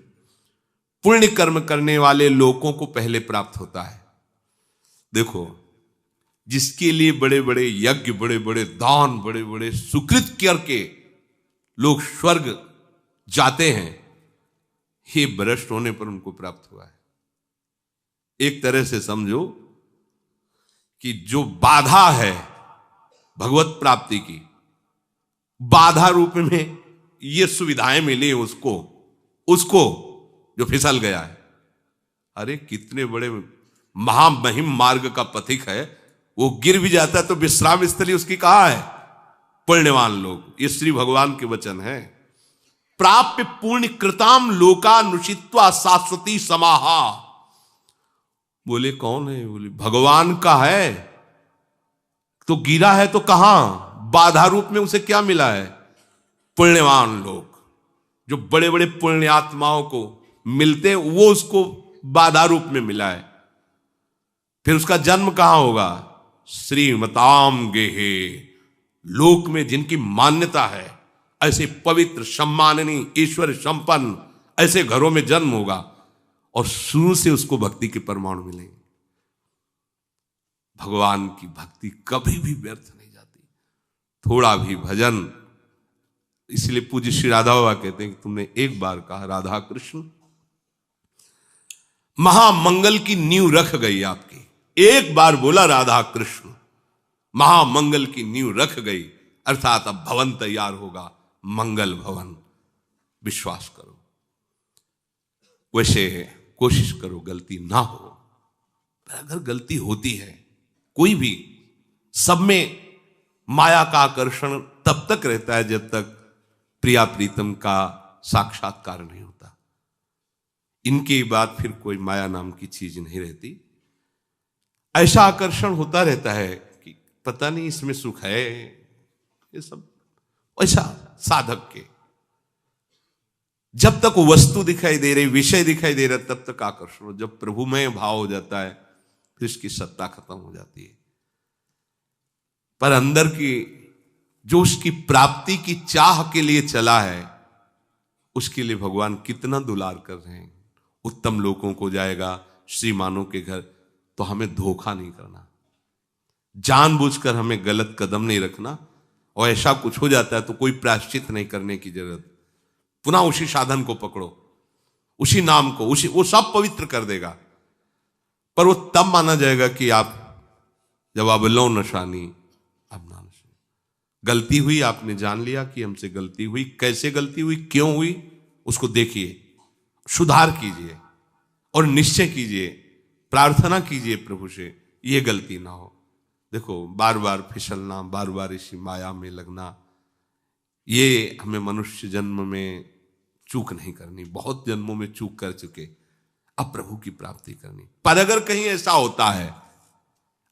[SPEAKER 1] पुण्य कर्म करने वाले लोगों को पहले प्राप्त होता है। देखो, जिसके लिए बड़े बड़े यज्ञ, बड़े बड़े दान, बड़े बड़े सुकृत करके लोग स्वर्ग जाते हैं, ये भ्रष्ट होने पर उनको प्राप्त हुआ है। एक तरह से समझो कि जो बाधा है भगवत प्राप्ति की, बाधा रूप में ये सुविधाएं मिली उसको जो फिसल गया है। अरे कितने बड़े महामहिम मार्ग का पथिक है, वो गिर भी जाता है तो विश्राम स्थली उसकी कहां है? पुण्यवान लोग। ये श्री भगवान के वचन है। प्राप्य पुण्य कृताम लोकानुषित्वा शाश्वती समाहा। बोले कौन है? बोले भगवान का है। तो गिरा है तो कहां? बाधा रूप में उसे क्या मिला है? पुण्यवान लोग। जो बड़े बड़े पुण्यात्माओं को मिलते हैं, वो उसको बाधा रूप में मिला है। फिर उसका जन्म कहां होगा? श्रीमताम गेहे, लोक में जिनकी मान्यता है, ऐसे पवित्र सम्माननीय ईश्वर संपन्न ऐसे घरों में जन्म होगा और शुरू से उसको भक्ति के परमाणु मिलेंगे। भगवान की भक्ति कभी भी व्यर्थ नहीं जाती, थोड़ा भी भजन। इसलिए पूज्य श्री राधा बाबा कहते हैं कि तुमने एक बार कहा राधा कृष्ण, महामंगल की नींव रख गई आपकी। एक बार बोला राधा कृष्ण, महामंगल की नींव रख गई, अर्थात अब भवन तैयार होगा, मंगल भवन। विश्वास करो। वैसे कोशिश करो गलती ना हो, पर अगर गलती होती है कोई भी, सब में माया का आकर्षण तब तक रहता है जब तक प्रिया प्रीतम का साक्षात्कार नहीं होता। इनके बाद फिर कोई माया नाम की चीज नहीं रहती। ऐसा आकर्षण होता रहता है कि पता नहीं इसमें सुख है, ये सब ऐसा साधक के। जब तक वो वस्तु दिखाई दे रही, विषय दिखाई दे रहा, तब तक आकर्षण हो। जब प्रभुमय भाव हो जाता है फिर इसकी सत्ता खत्म हो जाती है। पर अंदर की जो उसकी प्राप्ति की चाह के लिए चला है, उसके लिए भगवान कितना दुलार कर रहे हैं। उत्तम लोगों को जाएगा, श्रीमानों के घर, तो हमें धोखा नहीं करना, जानबूझकर हमें गलत कदम नहीं रखना। और ऐसा कुछ हो जाता है तो कोई प्रायश्चित नहीं करने की जरूरत, पुनः उसी साधन को पकड़ो, उसी नाम को, वो सब पवित्र कर देगा। पर वो तब माना जाएगा कि आप जब आप लो नशानी, अब ना नशा। गलती हुई, आपने जान लिया कि हमसे गलती हुई, कैसे गलती हुई, क्यों हुई, उसको देखिए, सुधार कीजिए और निश्चय कीजिए, प्रार्थना कीजिए प्रभु से ये गलती ना हो। देखो, बार बार फिसलना, बार बार इसी माया में लगना, ये हमें मनुष्य जन्म में चूक नहीं करनी। बहुत जन्मों में चूक कर चुके, अब प्रभु की प्राप्ति करनी। पर अगर कहीं ऐसा होता है,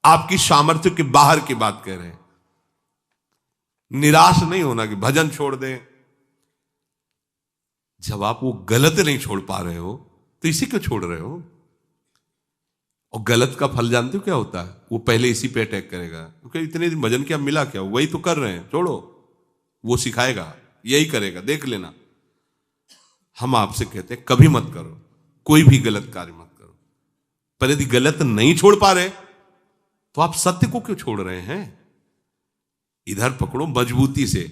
[SPEAKER 1] आपकी सामर्थ्य के बाहर की बात कह रहे हैं, निराश नहीं होना कि भजन छोड़ दें। जब आप वो गलत नहीं छोड़ पा रहे हो तो इसी क्यों छोड़ रहे हो? और गलत का फल जानते हो क्या होता है? वो पहले इसी पे अटैक करेगा, क्योंकि इतने दिन भजन क्या मिला, क्या वही तो कर रहे हैं, छोड़ो। वो सिखाएगा, यही करेगा, देख लेना। हम आपसे कहते हैं कभी मत करो, कोई भी गलत कार्य मत करो। पर यदि गलत नहीं छोड़ पा रहे तो आप सत्य को क्यों छोड़ रहे हैं? इधर पकड़ो मजबूती से,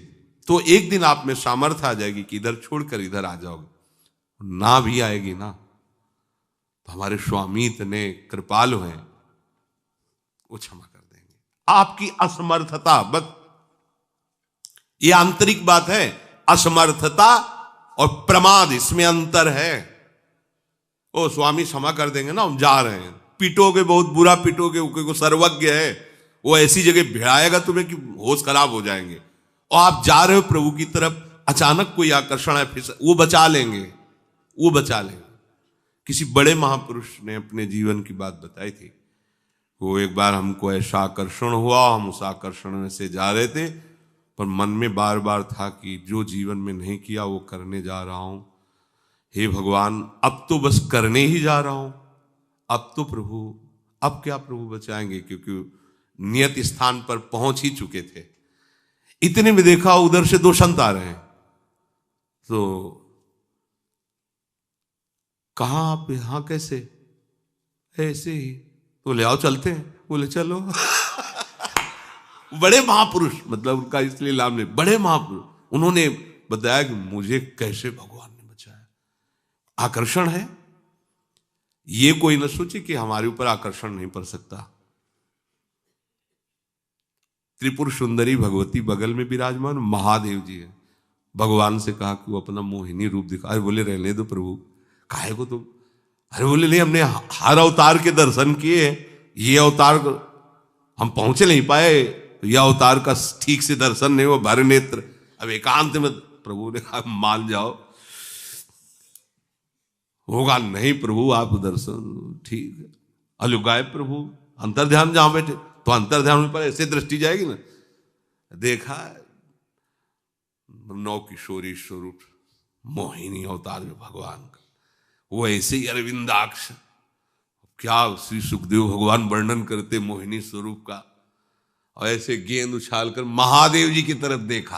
[SPEAKER 1] तो एक दिन आप में सामर्थ्य आ जाएगी कि इधर छोड़कर इधर आ जाओगे। ना भी आएगी ना, तो हमारे स्वामी इतने कृपालु हैं, वो क्षमा कर देंगे। आपकी असमर्थता, बस ये आंतरिक बात है। असमर्थता और प्रमाद, इसमें अंतर है। ओ स्वामी क्षमा कर देंगे ना, हम जा रहे हैं। पीटोगे, बहुत बुरा पीटोगे, वो सर्वज्ञ है, वो ऐसी जगह भिड़ाएगा तुम्हें कि होश खराब हो जाएंगे। और आप जा रहे हो प्रभु की तरफ, अचानक कोई आकर्षण है, फिर वो बचा लेंगे, वो बचा लेंगे। किसी बड़े महापुरुष ने अपने जीवन की बात बताई थी। वो एक बार हमको ऐसा आकर्षण हुआ, हम उस आकर्षण में से जा रहे थे, पर मन में बार बार था कि जो जीवन में नहीं किया वो करने जा रहा हूं। हे भगवान, अब तो बस करने ही जा रहा हूं, अब तो प्रभु, अब क्या प्रभु बचाएंगे, क्योंकि नियत स्थान पर पहुंच ही चुके थे। इतने में देखा उधर से 2 संत आ रहे हैं। तो कहा आप यहां कैसे? ऐसे ही। तो ले आओ चलते हैं। बोले चलो। बड़े महापुरुष, मतलब उनका इसलिए नाम नहीं, बड़े महापुरुष, उन्होंने बताया कि मुझे कैसे भगवान ने बचाया। आकर्षण है, ये कोई न सोचे कि हमारे ऊपर आकर्षण नहीं पड़ सकता। त्रिपुर सुंदरी भगवती बगल में विराजमान, महादेव जी है। भगवान से कहा कि वो अपना मोहिनी रूप दिखा। अरे बोले रहने दो प्रभु, काहे को तुम? अरे बोले नहीं, हमने हर अवतार के दर्शन किए, ये अवतार हम पहुंच नहीं पाए, यह अवतार का ठीक से दर्शन नहीं हुआ, भर नेत्र। अब एकांत में प्रभु ने कहा मान जाओ, होगा नहीं प्रभु आप दर्शन, ठीक है। अलुगाए प्रभु अंतर्ध्यान जहां बैठे, तो अंतर्ध्यान पर ऐसे दृष्टि जाएगी ना। देखा नौ किशोरी स्वरूप मोहिनी अवतार में भगवान का, वो ऐसे ही अरविंदाक्ष, क्या श्री सुखदेव भगवान वर्णन करते मोहिनी स्वरूप का। और ऐसे गेंद उछालकर महादेव जी की तरफ देखा।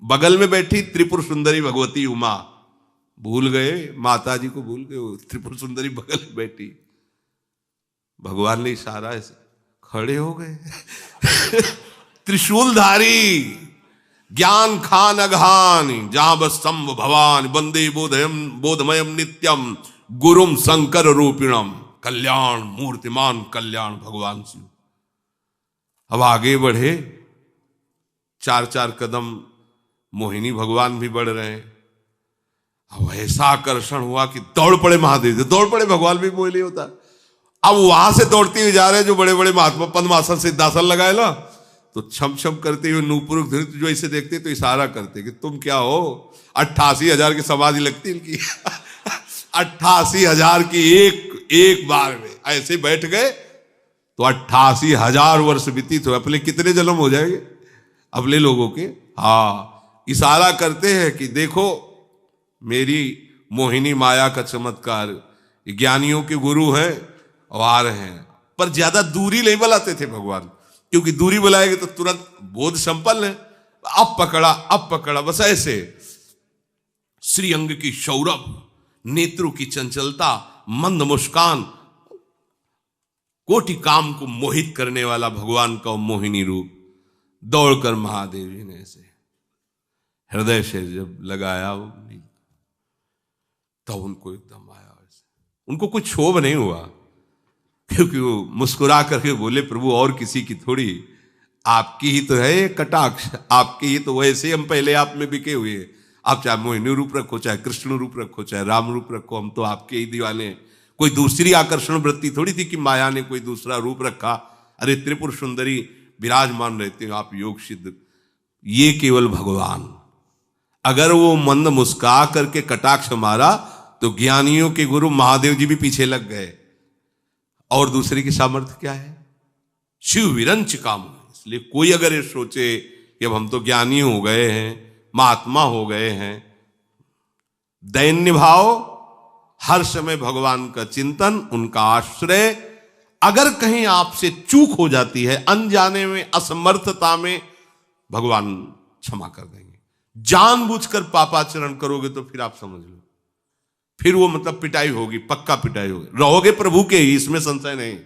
[SPEAKER 1] बगल में बैठी त्रिपुर सुंदरी भगवती उमा, भूल गए माता जी को, भूल गए, त्रिपुर सुंदरी बगल में बैठी। भगवान ने इशारा ऐसे खड़े हो गए। त्रिशूलधारी ज्ञान खान अघान जहां बस संभ भवान वंदे बोधमयम नित्यम गुरुम शंकर रूपिणम कल्याण मूर्तिमान कल्याण भगवान शिव। अब आगे बढ़े, 4-4 कदम मोहिनी भगवान भी बढ़ रहे हैं। अब ऐसा आकर्षण हुआ कि दौड़ पड़े महादेव, दौड़ पड़े। भगवान भी मोहिनी होता। अब वहां से दौड़ते हुए जा रहे हैं जो बड़े बड़े महात्मा पद्मासन सिद्धासन लगाए ना, तो छम छम करते हुए नूपुर धृत जो इसे देखते तो इशारा करते कि तुम क्या हो। 88,000 की समाधि लगती इनकी। 88,000 की एक बार में ऐसे बैठ गए तो 88,000 वर्ष व्यतीत हो। अपने कितने जन्म हो जाएंगे अपने लोगों के। हाँ, इशारा करते हैं कि देखो मेरी मोहिनी माया का चमत्कार, ज्ञानियों के गुरु हैं और आ रहे हैं। पर ज्यादा दूरी नहीं बुलाते थे भगवान, क्योंकि दूरी बुलाएंगे तो तुरंत बोध संपन्न है। अब पकड़ा, बस ऐसे श्रीअंग की सौरभ, नेत्रों की चंचलता, मंद मुस्कान, कोटि काम को मोहित करने वाला भगवान का मोहिनी रूप। दौड़कर महादेव जी ने ऐसे हृदय से जब लगाया तब उनको एकदम आया। उनको कुछ क्षोभ नहीं हुआ, क्योंकि वो मुस्कुरा करके बोले प्रभु और किसी की थोड़ी, आपकी ही तो है कटाक्ष, आपकी ही तो वैसे हम पहले आप में बिके हुए। आप चाहे मोहिनी रूप रखो, चाहे कृष्ण रूप रखो, चाहे राम रूप रखो, हम तो आपके ही दीवाने। कोई दूसरी आकर्षण वृत्ति थोड़ी थी कि माया ने कोई दूसरा रूप रखा। अरे त्रिपुर सुंदरी विराजमान रहते हो आप योग सिद्ध, ये केवल भगवान। अगर वो मंद मुस्का करके कटाक्ष मारा तो ज्ञानियों के गुरु महादेव जी भी पीछे लग गए। और दूसरे की सामर्थ्य क्या है? शिव विरंच काम। इसलिए कोई अगर ये सोचे कि अब हम तो ज्ञानी हो गए हैं, महात्मा हो गए हैं, दैन्य भाव, हर समय भगवान का चिंतन, उनका आश्रय। अगर कहीं आपसे चूक हो जाती है, अनजाने में, असमर्थता में, भगवान क्षमा कर देंगे। जानबूझकर पापाचरण करोगे तो फिर आप समझ लो, फिर वो मतलब पिटाई होगी, पक्का पिटाई होगी। रहोगे प्रभु के ही, इसमें संशय नहीं,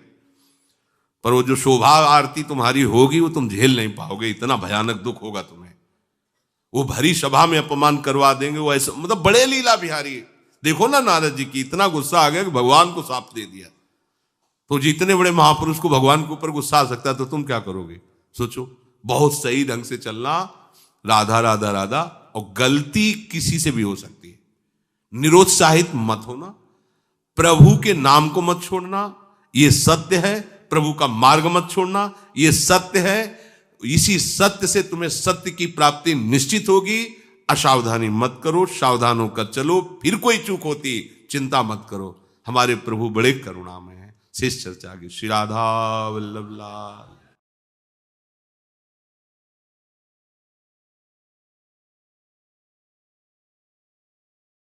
[SPEAKER 1] पर वो जो शोभा आरती तुम्हारी होगी वो तुम झेल नहीं पाओगे। इतना भयानक दुख होगा तुम्हें। वो भरी सभा में अपमान करवा देंगे। वो ऐसा मतलब बड़े लीला बिहारी। देखो ना नारद जी की, इतना गुस्सा आ गया कि भगवान को साप दे दिया। तो जितने बड़े महापुरुष को भगवान के ऊपर गुस्सा आ सकता है, तो तुम क्या करोगे? सोचो। बहुत सही ढंग से चलना, राधा राधा राधा। और गलती किसी से भी हो सकती है। निरुत्साहित मत होना, प्रभु के नाम को मत छोड़ना, ये सत्य है। प्रभु का मार्ग मत छोड़ना, ये सत्य है। इसी सत्य से तुम्हें सत्य की प्राप्ति निश्चित होगी। असावधानी मत करो, सावधान होकर चलो। फिर कोई चूक होती चिंता मत करो। हमारे प्रभु बड़े करुणामय हैं। शेष चर्चा की। श्री राधा वल्लभ लाल।